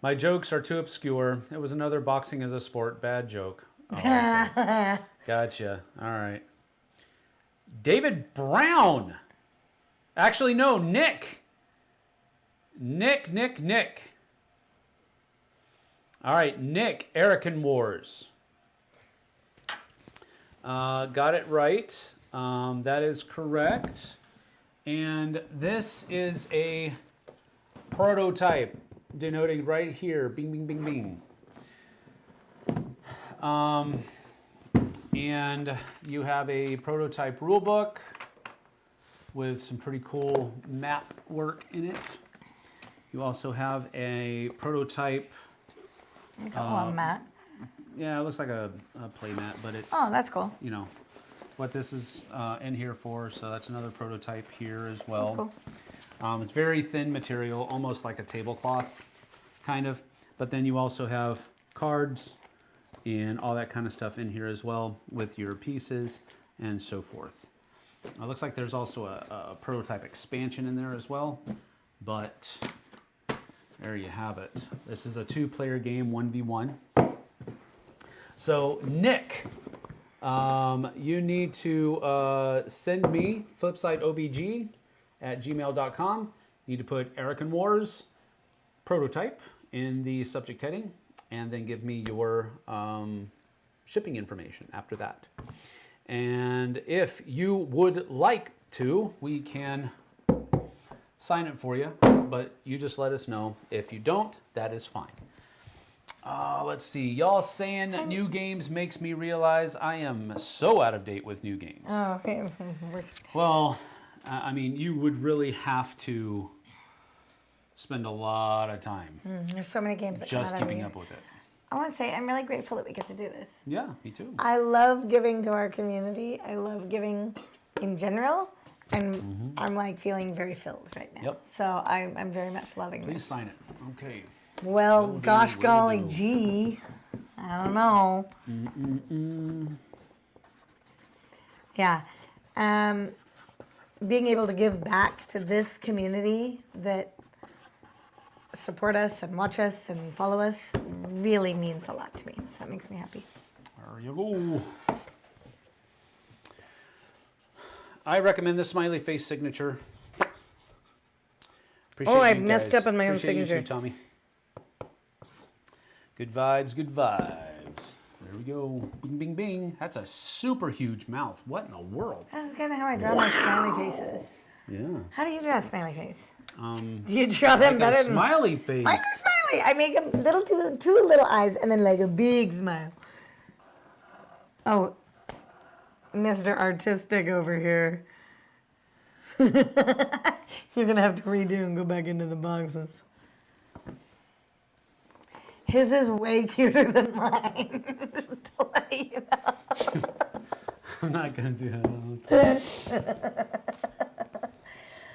My jokes are too obscure. It was another boxing as a sport. Bad joke. Oh, okay. Gotcha. All right. David Brown. Actually, no, Nick. Nick. All right, Nick, American Wars. Got it right. That is correct. And this is a prototype, denoted right here. Bing, bing, bing, bing. And you have a prototype rulebook with some pretty cool map work in it. You also have a prototype. A mat. Yeah, it looks like a playmat, but it's, Oh, that's cool. you know, what this is in here for. So that's another prototype here as well. That's cool. It's very thin material, almost like a tablecloth, kind of. But then you also have cards and all that kind of stuff in here as well with your pieces and so forth. It looks like there's also a prototype expansion in there as well, but there you have it. This is a 2-player game, 1v1. So Nick, you need to send me flipsideobg@gmail.com. You need to put Eric and Wars prototype in the subject heading, and then give me your shipping information after that. And if you would like to, we can sign it for you, but you just let us know. If you don't, that is fine. Let's see. Y'all saying new games makes me realize I am so out of date with new games. Oh, okay. Well, I mean, you would really have to spend a lot of time There's so many games that come just out every keeping year. up with it. I want to say I'm really grateful that we get to do this. Yeah, me too. I love giving to our community. I love giving in general, and I'm like feeling very filled right now. Yep. So I'm very much loving Please this. sign it. Okay. Well, Will do, gosh will golly do. gee, I don't know. Yeah, being able to give back to this community that support us and watch us and follow us really means a lot to me. So it makes me happy. There you go. I recommend the smiley face signature. Appreciate I you messed guys. up on my own Appreciate you signature. too, Tommy. Good vibes, good vibes. There we go. Bing, bing, bing. That's a super huge mouth. What in the world? That's kind of how I draw my smiley faces. Yeah. How do you draw a smiley face? Do you draw them Like better a than smiley face. Mine's a smiley. I make them little two little eyes and then like a big smile. Oh, Mr. Artistic over here. You're gonna have to redo and go back into the boxes. His is way cuter than mine. Just to let you know. I'm not going to do that.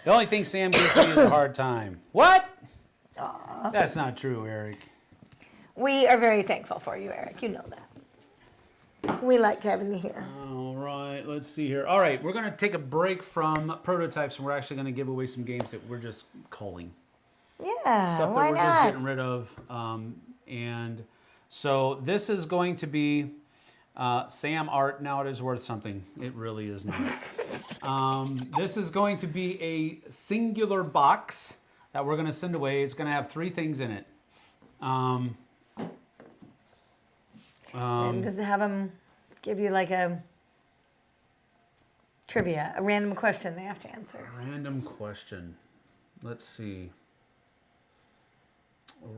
The only thing Sam gives me is a hard time. What? Aww. That's not true, Eric. We are very thankful for you, Eric. You know that. We like having you here. All right, let's see here. All right, we're going to take a break from prototypes, and we're actually going to give away some games that we're just culling. Yeah, Stuff that why we're not? just getting rid of. And so this is going to be Sam art. Now it is worth something. It really is not. This is going to be a singular box that we're going to send away. It's going to have 3 things in it. And does it have them give you like a trivia, a random question they have to answer? Random question. Let's see.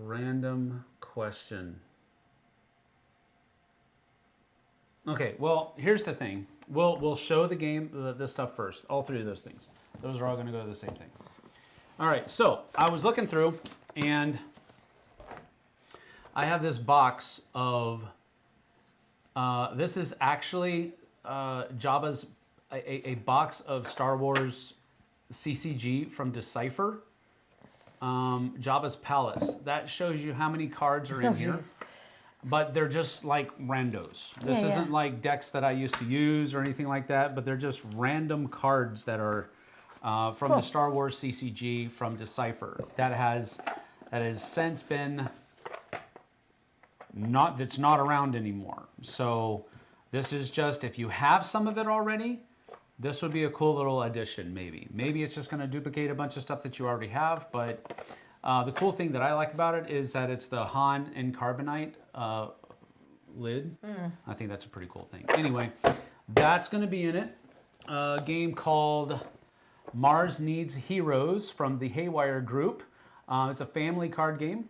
Random question. Okay, well, here's the thing. We'll show the game, this stuff first. All 3 of those things. Those are all going to go to the same thing. All right, so I was looking through, and I have this box of, this is actually Jabba's, a box of Star Wars CCG from Decipher. Jabba's Palace. That shows you how many cards are in here. Jeez. But they're just like randos. This Yeah, isn't yeah. like decks that I used to use or anything like that, but they're just random cards that are from the Star Wars CCG from Decipher. That has since been that's not around anymore. So this is just, if you have some of it already, this would be a cool little addition, maybe. Maybe it's just going to duplicate a bunch of stuff that you already have, but the cool thing that I like about it is that it's the Han and Carbonite lid. I think that's a pretty cool thing. Anyway, that's going to be in it. A game called Mars Needs Heroes from the Haywire group. It's a family card game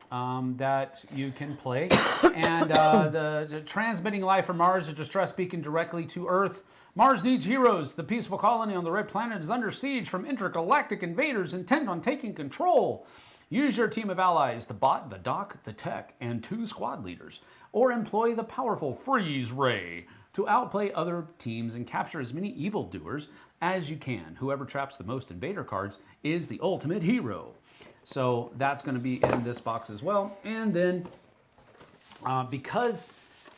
that you can play. And the transmitting life from Mars, a distress beacon directly to Earth. Mars needs heroes. The peaceful colony on the red planet is under siege from intergalactic invaders intent on taking control. Use your team of allies, the bot, the doc, the tech, and 2 squad leaders. Or employ the powerful Freeze Ray to outplay other teams and capture as many evildoers as you can. Whoever traps the most invader cards is the ultimate hero. So that's going to be in this box as well. And then because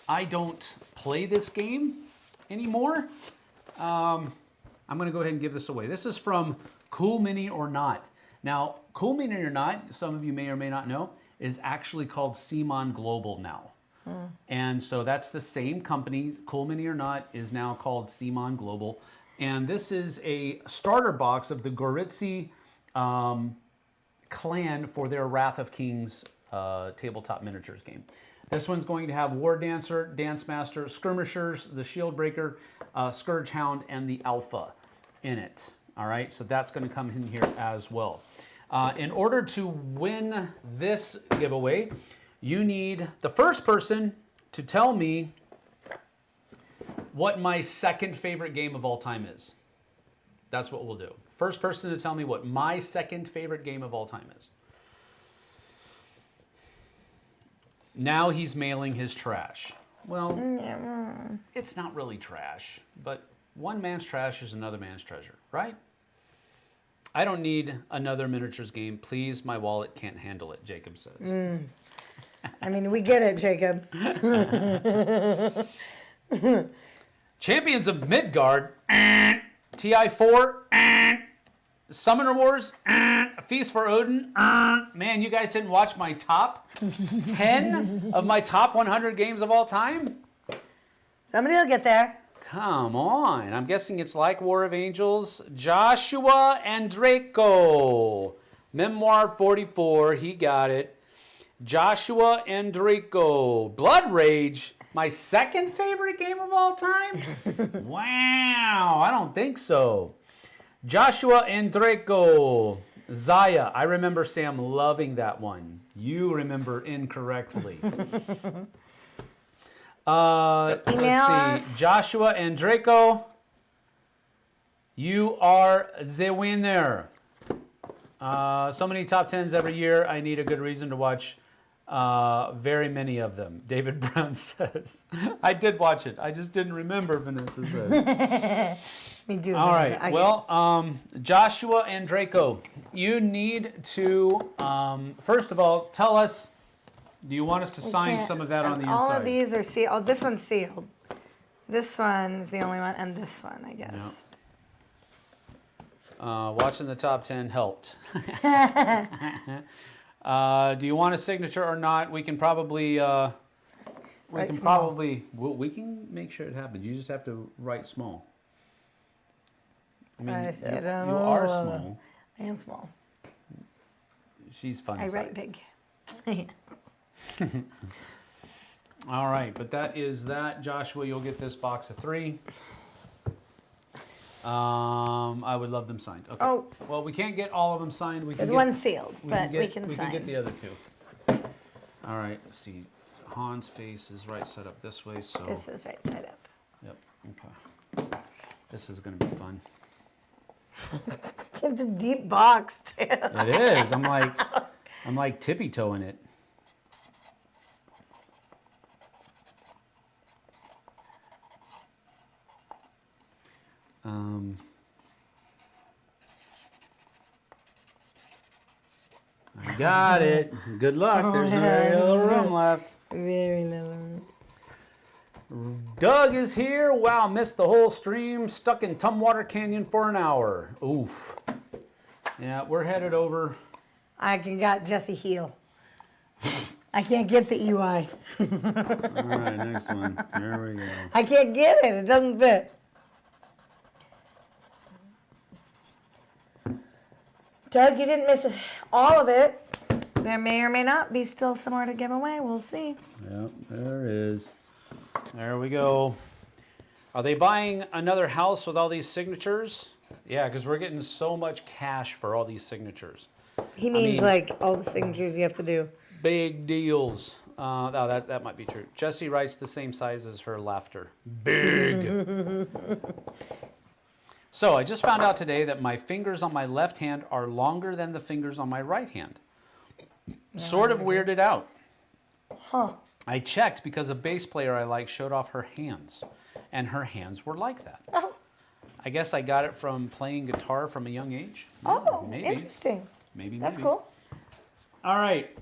I don't play this game anymore, I'm going to go ahead and give this away. This is from Cool Mini or Not. Now, Cool Mini or Not, some of you may or may not know, is actually called CMON Global now. And so that's the same company. Cool Mini or Not is now called CMON Global. And this is a starter box of the Goritsi clan for their Wrath of Kings tabletop miniatures game. This one's going to have War Dancer, Dance Master, Skirmishers, the Shield Breaker, Scourge Hound, and the Alpha in it. All right, so that's going to come in here as well. In order to win this giveaway, you need the first person to tell me what my second favorite game of all time is. That's what we'll do. First person to tell me what my second favorite game of all time is. Now he's mailing his trash. Well, it's not really trash, but one man's trash is another man's treasure, right? I don't need another miniatures game. Please, my wallet can't handle it, Jacob says. I mean, we get it, Jacob. Champions of Midgard, TI4, Summoner Wars, Feast for Odin. Man, you guys didn't watch my top 10 of my top 100 games of all time? Somebody will get there. Come on. I'm guessing it's like War of Angels. Joshua and Draco. Memoir 44. He got it. Joshua and Draco. Blood Rage. My second favorite game of all time? Wow. I don't think so. Joshua and Draco. Zaya. I remember Sam loving that one. You remember incorrectly. Let's see. Joshua and Draco, you are the winner. So many top 10s every year. I need a good reason to watch very many of them. David Brown says. I did watch it. I just didn't remember, Vanessa says. Me too. All right. Well, Joshua and Draco, you need to, first of all, tell us, do you want us to sign some of that on the inside? All of these are sealed. Oh, this one's sealed. This one's the only one, and this one, I guess. Yep. Watching the top 10 helped. Do you want a signature or not? We can probably, we can make sure it happens. You just have to write small. I mean, you are small. I am small. She's fun. I write big. All right, but that is that. Joshua, you'll get this box of 3. I would love them signed. Okay. Oh. Well, we can't get all of them signed. There's one sealed, but we can sign. We can get the other 2. All right, let's see. Han's face is right side up this way, so. This is right side up. Yep, okay. This is going to be fun. It's a deep box, too. It is. I'm like tippy-toeing it. I got it. Good luck. There's a very little room left. Very little. Doug is here. Wow, missed the whole stream. Stuck in Tumwater Canyon for an hour. Oof. Yeah, we're headed over. I got Jessie heel. I can't get the EY. All right, next one. There we go. I can't get it. It doesn't fit. Doug, you didn't miss all of it. There may or may not be still somewhere to give away. We'll see. Yep, there is. There we go. Are they buying another house with all these signatures? Yeah, because we're getting so much cash for all these signatures. He means mean- like all the signatures you have to do. Big deals. That might be true. Jessie writes the same size as her laughter. Big. So I just found out today that my fingers on my left hand are longer than the fingers on my right hand. Sort of weirded out. Huh. I checked because a bass player I like showed off her hands, and her hands were like that. Oh. I guess I got it from playing guitar from a young age. Oh, maybe. interesting. Maybe. That's cool. All right.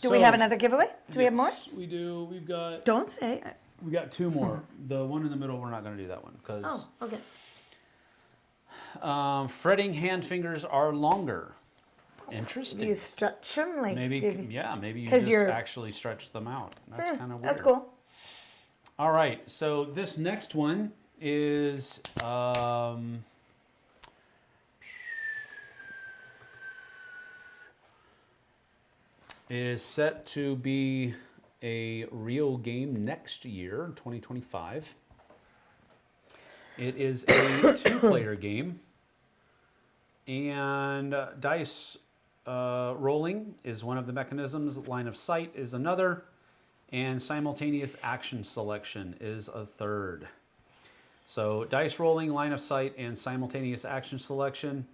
Do we have another giveaway? Do we have more? We do. We've got. Don't say. We got two more. The one in the middle, we're not going to do that one because. Oh, okay. Fretting hand fingers are longer. Interesting. Do you stretch them like? Maybe you 'cause just you're- actually stretch them out. That's kind of weird. That's cool. All right, so this next one is set to be a real game next year, 2025. It is a two-player game, and dice rolling is one of the mechanisms. Line of sight is another, and simultaneous action selection is a third. So dice rolling, line of sight, and simultaneous action selection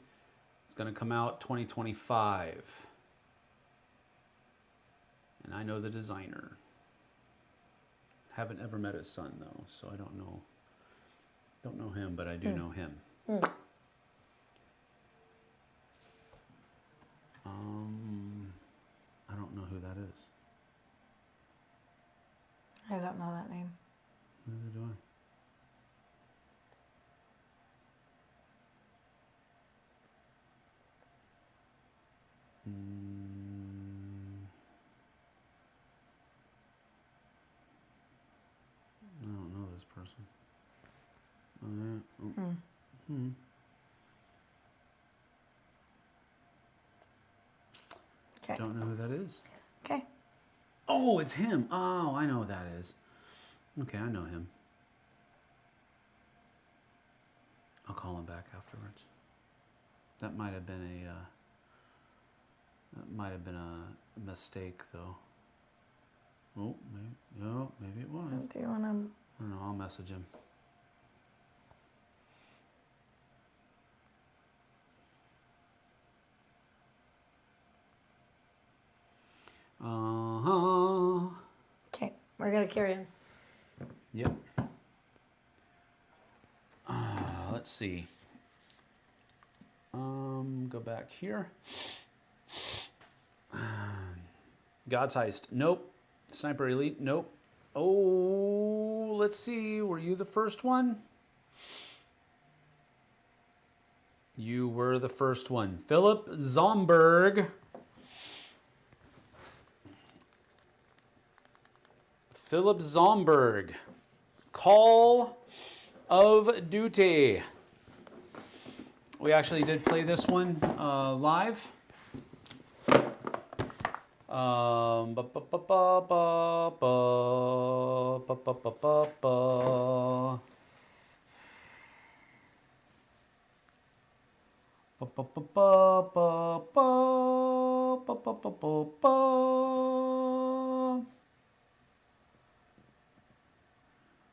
is going to come out 2025. And I know the designer. Haven't ever met his son though, so I don't know. Don't know him, but I do know him. I don't know who that is. I don't know that name. Neither do I. I don't know this person. Okay. Don't know who that is. Okay. Oh, it's him. Oh, I know who that is. Okay, I know him. I'll call him back afterwards. That might have been a mistake, though. Oh, maybe it was. Do you want to? I don't know. I'll message him. Okay, we're gonna carry on. Yep. Let's see. Go back here. God's Heist. Nope. Sniper Elite. Nope. Oh, let's see. Were you the first one? You were the first one. Philip Zomberg. Philip Zomberg. Call of Duty. We actually did play this one live.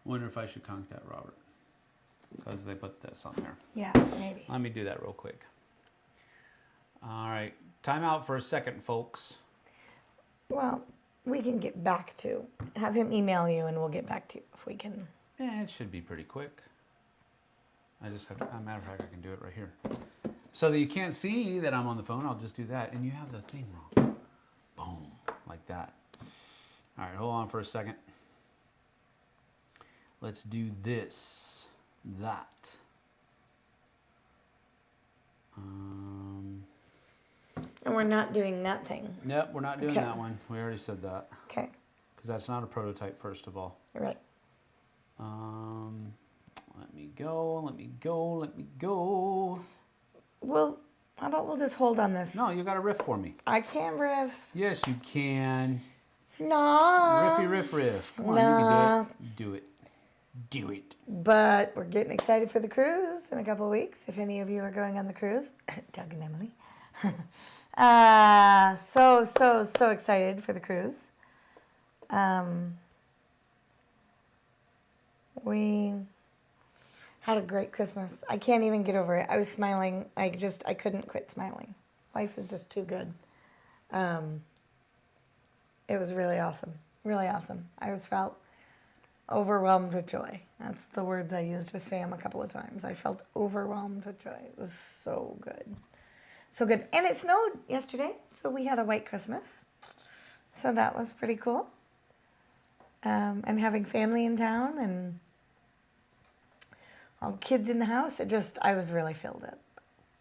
Wonder if I should contact Robert because they put this on there. Yeah, maybe. Let me do that real quick. All right, time out for a second, folks. Well, we can get back to. Have him email you, and we'll get back to you if we can. Yeah, it should be pretty quick. I just have to, as a matter of fact, I can do it right here. So that you can't see that I'm on the phone, I'll just do that. And you have the thing wrong. Boom, like that. All right, hold on for a second. Let's do this, that. And we're not doing that thing. Yep, we're not doing Okay. that one. We already said that. Okay, Because that's not a prototype, first of all. you're right. Let me go. Well, how about we'll just hold on this? No, you got a riff for me. I can't riff. Yes, you can. No. Riff. Come on, No. you can do it. Do it. But we're getting excited for the cruise in a couple of weeks. If any of you are going on the cruise, Doug and Emily. So excited for the cruise. We had a great Christmas. I can't even get over it. I was smiling. I couldn't quit smiling. Life is just too good. It was really awesome. Really awesome. I just felt overwhelmed with joy. That's the words I used with Sam a couple of times. I felt overwhelmed with joy. It was so good. So good. And it snowed yesterday, so we had a white Christmas. So that was pretty cool. And having family in town and all kids in the house, I was really filled up.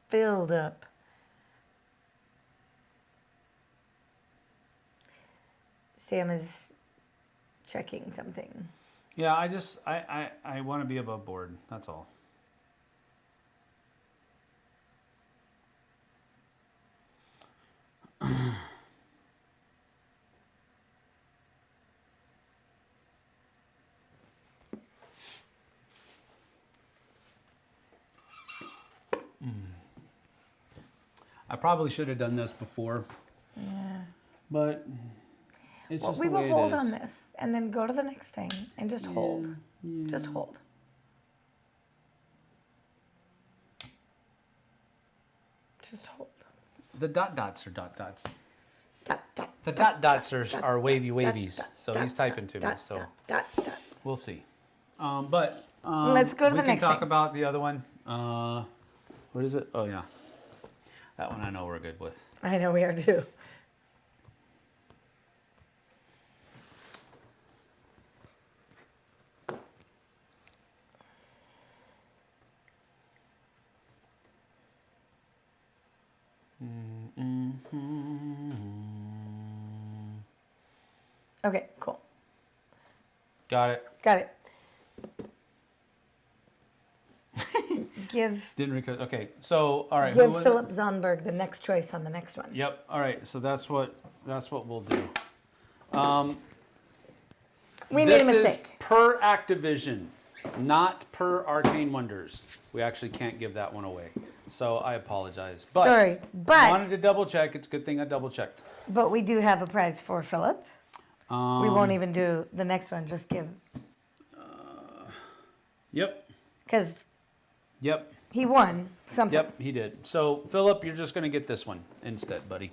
Filled up. Sam is checking something. Yeah, I want to be above board. That's all. I probably should have done this before. Yeah. But it's just we the way will hold it is. on this and then go to the next thing and just hold. Yeah. Just hold. Just hold. The dots are dots. Dot, dot, The dot, dots dot, are wavy dot, wavies. dot, So dot, he's typing to me. dot, So dot, dot, dot. we'll see. But Let's go to the we next can talk thing. about the other one. What is it? Oh yeah, that one I know we're good with. I know we are too. Okay, cool. Got it. Got it. Give Didn't record. Okay, so all right. who give was it? Philip Zonberg the next choice on the next one. Yep. All right. So that's what we'll do. We made a This mistake. is per Activision, not per Arcane Wonders. We actually can't give that one away. So I apologize. But Sorry, I wanted to double check. It's a good thing I double checked. but we do have a prize for Philip. We won't even do the next one. Just give Yep. because Yep. he won something. Yep, he did. So, Philip, you're just going to get this one instead, buddy.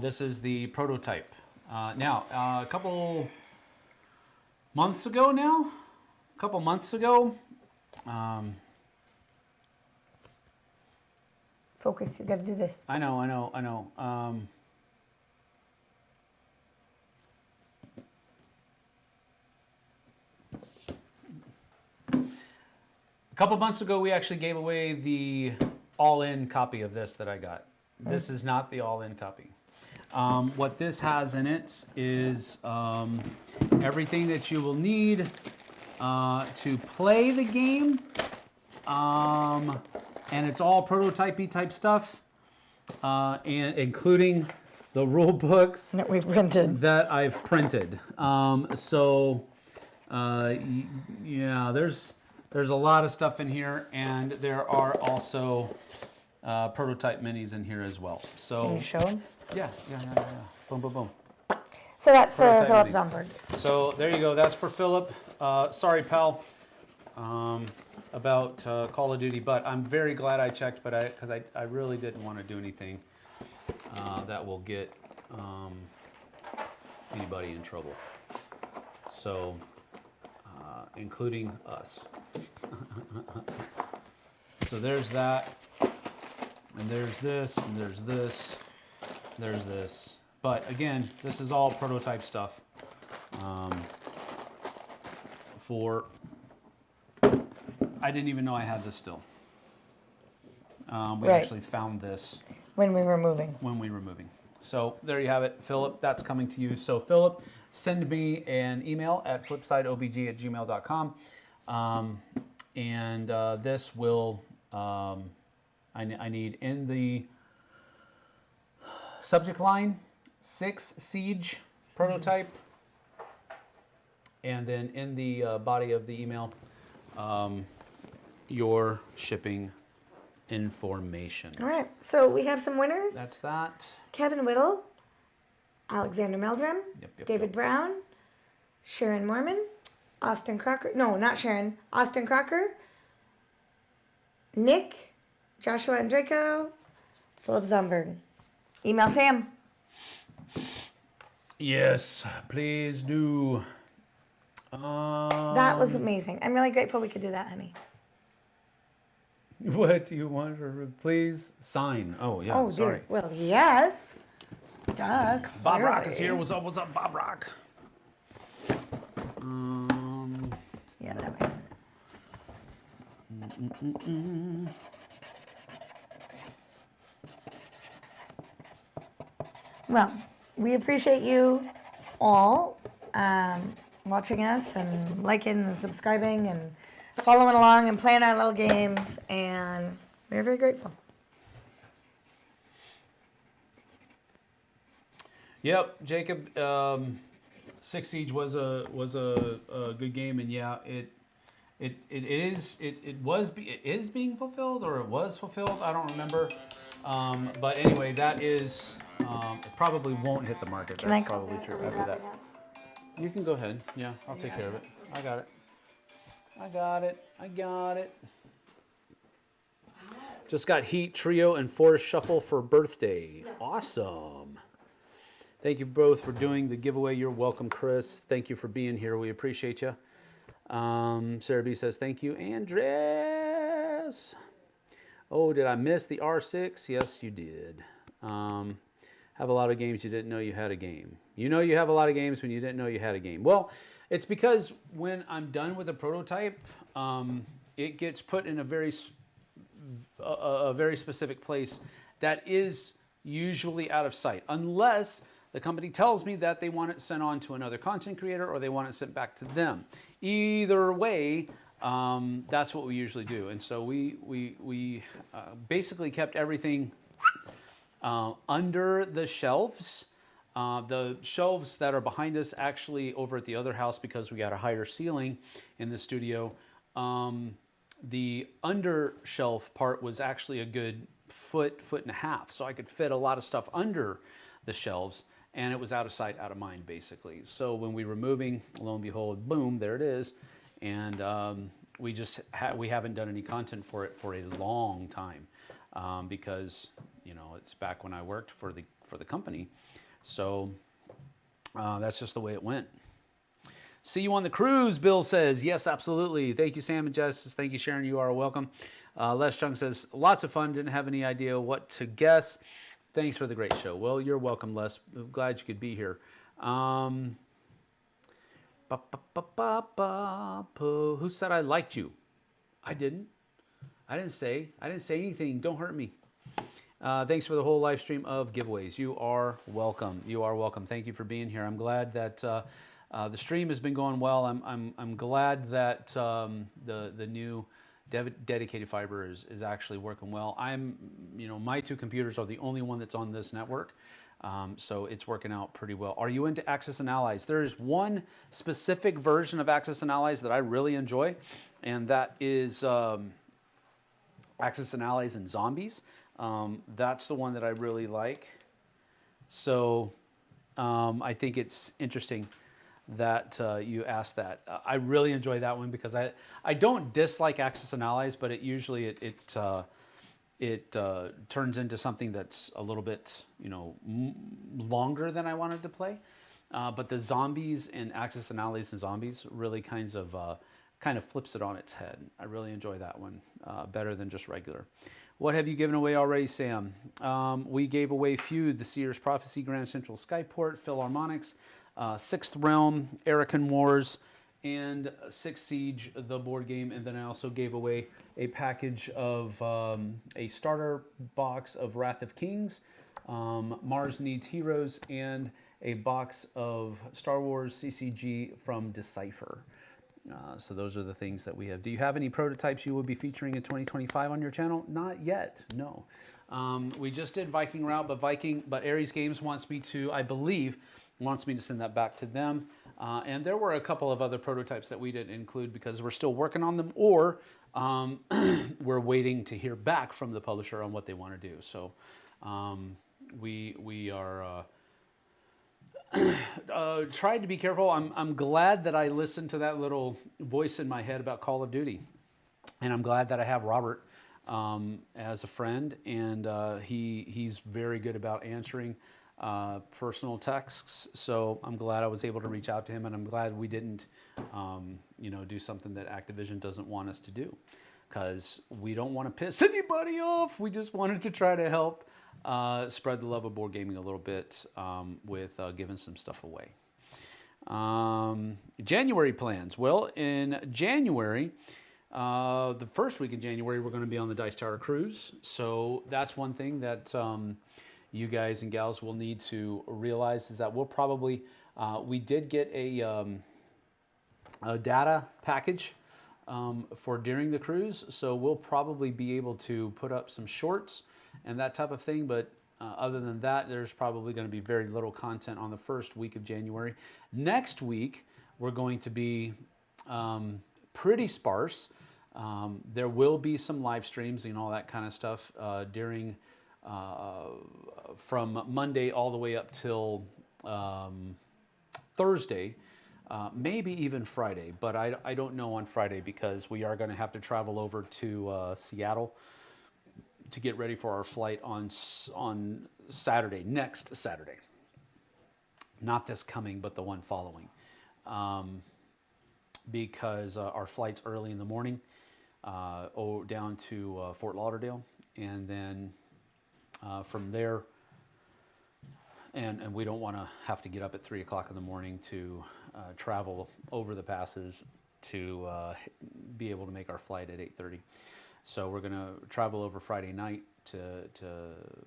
This is the prototype. Now, a couple months ago Focus. You got to do this. I know. A couple months ago, we actually gave away the all-in copy of this that I got. This is not the all-in copy. What this has in it is everything that you will need to play the game, and it's all prototype-y type stuff, and including the rule books That we printed. that I've printed. Yeah, there's a lot of stuff in here, and there are also prototype minis in here as well. So Can you show him? yeah. Boom, boom, boom. So that's for Prototype Philip minis. Zonberg. So there you go. That's for Philip. Sorry, pal, about Call of Duty, but I'm very glad I checked. But because I really didn't want to do anything that will get anybody in trouble. So, including us. So there's that, and there's this, and there's this, there's this. But again, this is all prototype stuff. I didn't even know I had this still. We Right. actually found this When we were moving. when we were moving. So there you have it, Philip. That's coming to you. So Philip, send me an email at flipsideobg@gmail.com. This will, I need in the subject line, 6 Siege prototype. And then in the body of the email, your shipping information. All right, so we have some winners. That's that. Kevin Whittle, Alexander Meldrum, David Brown, Sharon Mormon, Austin Crocker. No, not Sharon. Austin Crocker, Nick, Joshua Andrico, Philip Zumberg. Email Sam. Yes, please do. That was amazing. I'm really grateful we could do that, honey. What do you want her to please sign? Oh, yeah, Oh, sorry. dear. Well, yes. Duh, Bob Rock is clearly. here. What's up, Bob Rock? Yeah, that way. Well, we appreciate you all watching us and liking and subscribing and following along and playing our little games, and we're very grateful. Yep, Jacob. Six Siege was a good game, and yeah, it is being fulfilled, or it was fulfilled. I don't remember. But anyway, that is it probably won't hit the market. That's probably true after that. You can go ahead. Yeah, I'll take care of it. I got it. Just got Heat, Trio, and Forest Shuffle for birthday. Awesome. Thank you both for doing the giveaway. You're welcome, Chris. Thank you for being here. We appreciate you. Sarah B says, thank you, Andres. Oh, did I miss the R6? Yes, you did. Have a lot of games you didn't know you had a game. You know you have a lot of games when you didn't know you had a game. Well, it's because when I'm done with a prototype, it gets put in a very specific place that is usually out of sight, unless the company tells me that they want it sent on to another content creator or they want it sent back to them. Either way, that's what we usually do. And so we basically kept everything under the shelves. The shelves that are behind us, actually over at the other house, because we got a higher ceiling in the studio, the under shelf part was actually a good foot and a half. So I could fit a lot of stuff under the shelves, and it was out of sight, out of mind, basically. So when we were moving, lo and behold, boom, there it is. And we haven't done any content for it for a long time, because, you know, it's back when I worked for the company. So that's just the way it went. See you on the cruise, Bill says. Yes, absolutely. Thank you, Sam and Jess. Thank you, Sharon. You are welcome. Les Chung says, lots of fun. Didn't have any idea what to guess. Thanks for the great show. Well, you're welcome, Les. Glad you could be here. Who said I liked you? I didn't. I didn't say anything. Don't hurt me. Thanks for the whole live stream of giveaways. You are welcome. You are welcome. Thank you for being here. I'm glad that the stream has been going well. I'm glad that the new dedicated fiber is actually working well. My two computers are the only one that's on this network, so it's working out pretty well. Are you into Axis and Allies? There is one specific version of Axis and Allies that I really enjoy, and that is Axis and Allies and Zombies. That's the one that I really like. So I think it's interesting that you asked that. I really enjoy that one because I don't dislike Axis and Allies, but it usually it turns into something that's a little bit, longer than I wanted to play. But the Zombies and Axis and Allies and Zombies really kind of flips it on its head. I really enjoy that one better than just regular. What have you given away already, Sam? We gave away Feud, the Seer's Prophecy, Grand Central Skyport, Philharmonics, Sixth Realm, Arakan Wars, and Six Siege, the board game. And then I also gave away a package of a starter box of Wrath of Kings, Mars Needs Heroes, and a box of Star Wars CCG from Decipher. So those are the things that we have. Do you have any prototypes you will be featuring in 2025 on your channel? Not yet, no. We just did Viking Route, but Ares Games wants me to, I believe, wants me to send that back to them. And there were a couple of other prototypes that we didn't include because we're still working on them, or we're waiting to hear back from the publisher on what they want to do. So we are tried to be careful. I'm glad that I listened to that little voice in my head about Call of Duty, and I'm glad that I have Robert as a friend, and he's very good about answering personal texts. So I'm glad I was able to reach out to him, and I'm glad we didn't, do something that Activision doesn't want us to do, because we don't want to piss anybody off. We just wanted to try to help spread the love of board gaming a little bit with giving some stuff away. January plans. Well, in January, the first week of January, we're going to be on the Dice Tower cruise. So that's one thing that you guys and gals will need to realize, is that we'll probably, we did get a data package for during the cruise. So we'll probably be able to put up some shorts and that type of thing. But other than that, there's probably going to be very little content on the first week of January. Next week, we're going to be pretty sparse. There will be some live streams and all that kind of stuff during from Monday all the way up till Thursday, maybe even Friday, but I don't know on Friday, because we are going to have to travel over to Seattle to get ready for our flight on Saturday, next Saturday. Not this coming, but the one following. Because our flight's early in the morning down to Fort Lauderdale, and then from there, and we don't want to have to get up at 3 o'clock in the morning to travel over the passes to be able to make our flight at 8:30. So we're going to travel over Friday night to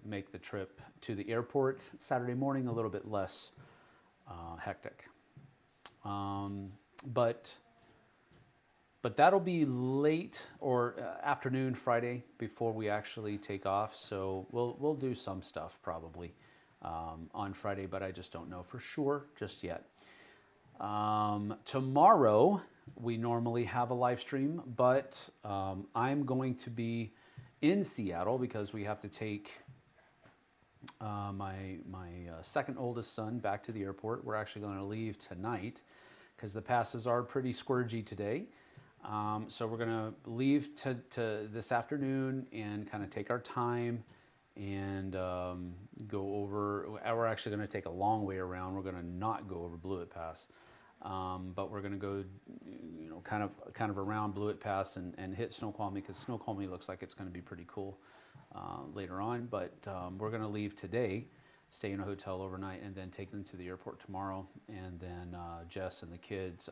make the trip to the airport Saturday morning a little bit less hectic. But that'll be late or afternoon Friday before we actually take off. So we'll do some stuff probably on Friday, but I just don't know for sure just yet. Tomorrow we normally have a live stream, but I'm going to be in Seattle because we have to take my second oldest son back to the airport. We're actually going to leave tonight because the passes are pretty squirgy today. So we're going to leave to this afternoon and kind of take our time and go over. We're actually going to take a long way around. We're going to not go over Blewett Pass, but we're going to go, kind of around Blewett Pass and hit Snoqualmie, because Snoqualmie looks like it's going to be pretty cool later on. But we're going to leave today, stay in a hotel overnight, and then take them to the airport tomorrow. And then Jess and the kids,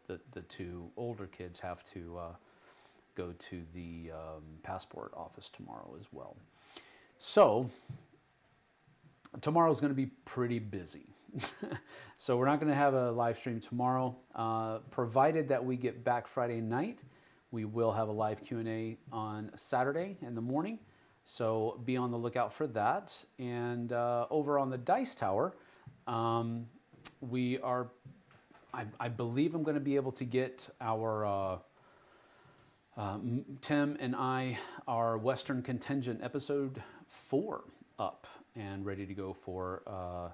the two older kids, have to go to the passport office tomorrow as well. So tomorrow's going to be pretty busy. So we're not going to have a live stream tomorrow. Provided that we get back Friday night, we will have a live Q&A on Saturday in the morning. So be on the lookout for that. And over on the Dice Tower, we are, I believe I'm going to be able to get our, Tim and I, our Western Contingent episode 4 up and ready to go for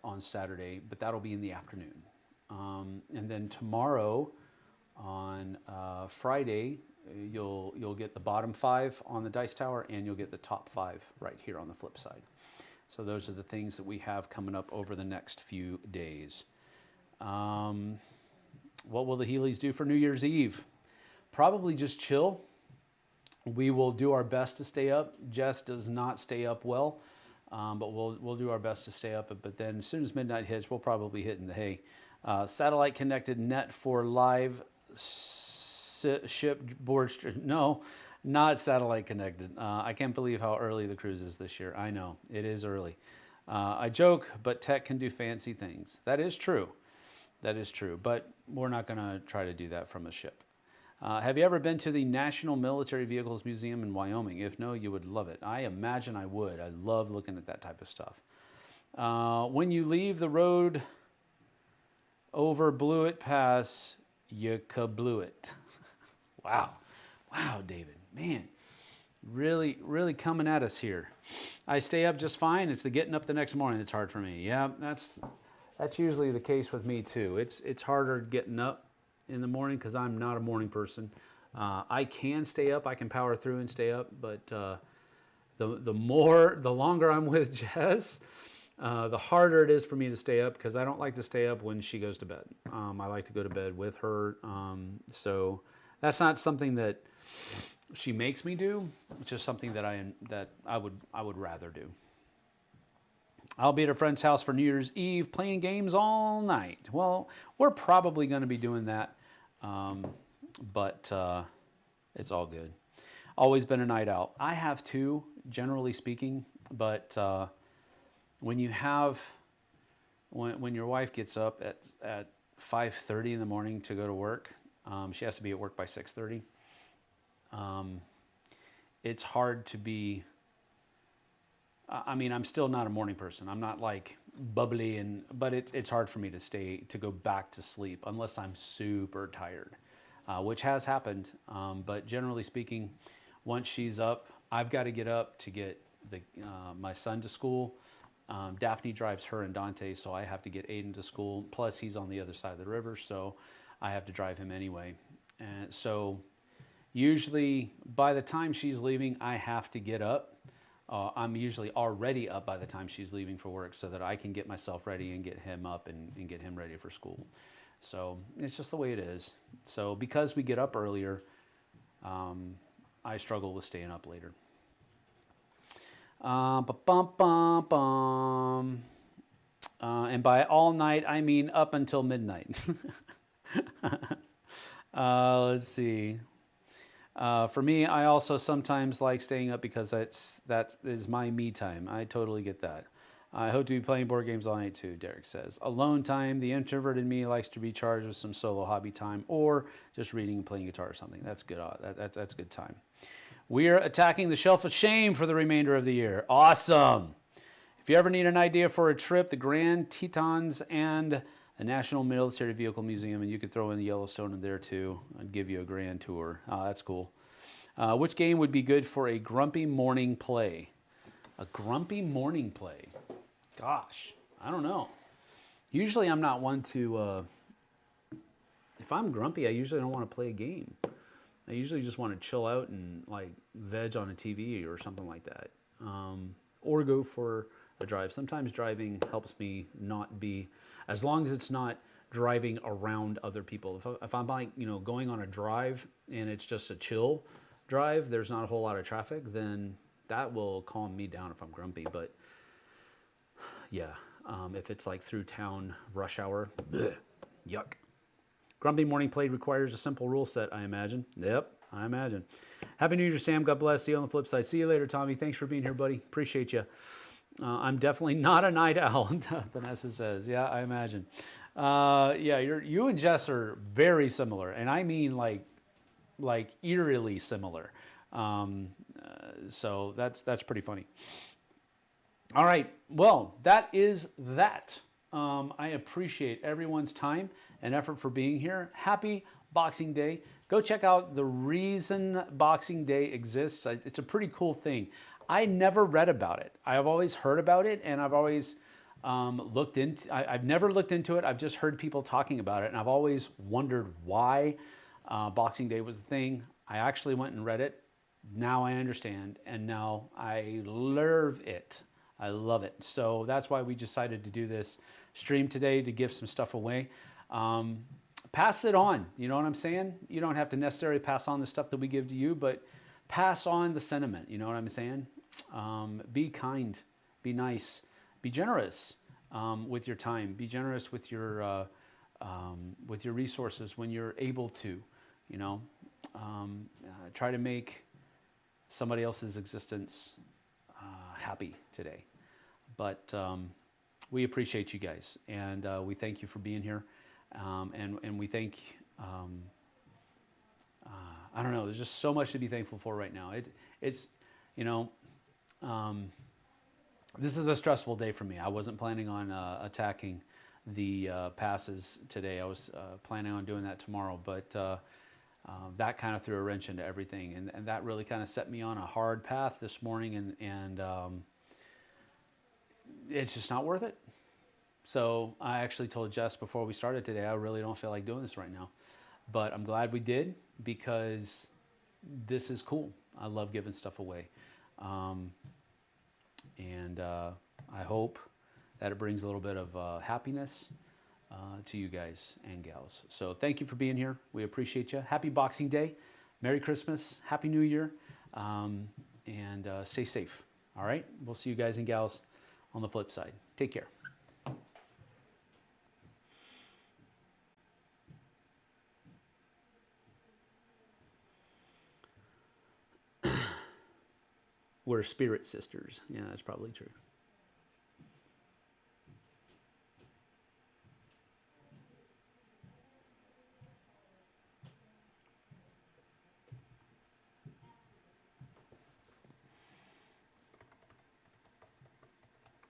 on Saturday, but that'll be in the afternoon. And then tomorrow on Friday, you'll get the bottom 5 on the Dice Tower, and you'll get the top 5 right here on the Flipside. So those are the things that we have coming up over the next few days. What will the Heelys do for New Year's Eve? Probably just chill. We will do our best to stay up. Jess does not stay up well, but we'll do our best to stay up. But then as soon as midnight hits, we'll probably be hitting the hay. Satellite connected net for live ship board. No, not satellite connected. I can't believe how early the cruise is this year. I know, it is early. I joke, but tech can do fancy things. That is true. That is true. But we're not going to try to do that from a ship. Have you ever been to the National Military Vehicles Museum in Wyoming? If no, you would love it. I imagine I would. I love looking at that type of stuff. When you leave the road over Blewett Pass, you kablew it. Wow. Wow, David. Man, really, really coming at us here. I stay up just fine. It's the getting up the next morning that's hard for me. Yeah, that's usually the case with me too. It's harder getting up in the morning because I'm not a morning person. I can stay up. I can power through and stay up, but the longer I'm with Jess, the harder it is for me to stay up because I don't like to stay up when she goes to bed. I like to go to bed with her. So that's not something that she makes me do. It's just something that I would rather do. I'll be at a friend's house for New Year's Eve playing games all night. Well, we're probably going to be doing that, but it's all good. Always been a night out. I have too, generally speaking, but when you have, when your wife gets up at 5:30 in the morning to go to work, she has to be at work by 6:30. It's hard to be, I mean, I'm still not a morning person. I'm not like bubbly, but it's hard for me to go back to sleep unless I'm super tired, which has happened. But generally speaking, once she's up, I've got to get up to get my son to school. Daphne drives her and Dante, so I have to get Aiden to school. Plus, he's on the other side of the river, so I have to drive him anyway. And so usually by the time she's leaving, I have to get up. I'm usually already up by the time she's leaving for work so that I can get myself ready and get him up and get him ready for school. So it's just the way it is. So because we get up earlier, I struggle with staying up later. And by all night, I mean up until midnight. Let's see. For me, I also sometimes like staying up because that is my me time. I totally get that. I hope to be playing board games all night too, Derek says. Alone time, the introvert in me likes to be charged with some solo hobby time or just reading and playing guitar or something. That's good. That's good time. We are attacking the Shelf of Shame for the remainder of the year. Awesome. If you ever need an idea for a trip, the Grand Tetons and the National Military Vehicle Museum, and you could throw in the Yellowstone in there too. I'd give you a grand tour. Oh, that's cool. Which game would be good for a grumpy morning play? A grumpy morning play? Gosh, I don't know. Usually I'm not one to, if I'm grumpy, I usually don't want to play a game. I usually just want to chill out and like veg on a TV or something like that. Or go for a drive. Sometimes driving helps me not be, as long as it's not driving around other people. If I'm like, going on a drive and it's just a chill drive, there's not a whole lot of traffic, then that will calm me down if I'm grumpy. But yeah, if it's like through town rush hour, bleh, yuck. Grumpy morning play requires a simple rule set, I imagine. Yep, I imagine. Happy New Year, Sam. God bless. See you on the flip side. See you later, Tommy. Thanks for being here, buddy. Appreciate you. I'm definitely not a night owl, Vanessa says. Yeah, I imagine. Yeah, you and Jess are very similar, and I mean like eerily similar. So that's pretty funny. All right, well, that is that. I appreciate everyone's time and effort for being here. Happy Boxing Day. Go check out the reason Boxing Day exists. It's a pretty cool thing. I never read about it. I've always heard about it, and I've always looked into. I've never looked into it. I've just heard people talking about it, and I've always wondered why Boxing Day was the thing. I actually went and read it. Now I understand, and now I love it. I love it. So that's why we decided to do this stream today, to give some stuff away. Pass it on. You know what I'm saying? You don't have to necessarily pass on the stuff that we give to you, but pass on the sentiment. You know what I'm saying? Be kind, be nice, be generous with your time. Be generous with your resources when you're able to. Try to make somebody else's existence happy today. But we appreciate you guys, and we thank you for being here. And we thank, I don't know, there's just so much to be thankful for right now. It's this is a stressful day for me. I wasn't planning on attacking the passes today. I was planning on doing that tomorrow, but That kind of threw a wrench into everything, and that really kind of set me on a hard path this morning, and it's just not worth it. So I actually told Jess before we started today, I really don't feel like doing this right now. But I'm glad we did, because this is cool. I love giving stuff away. And I hope that it brings a little bit of happiness to you guys and gals. So thank you for being here. We appreciate you. Happy Boxing Day. Merry Christmas. Happy New Year. And stay safe. All right? We'll see you guys and gals on the flip side. Take care. We're spirit sisters. Yeah, that's probably true.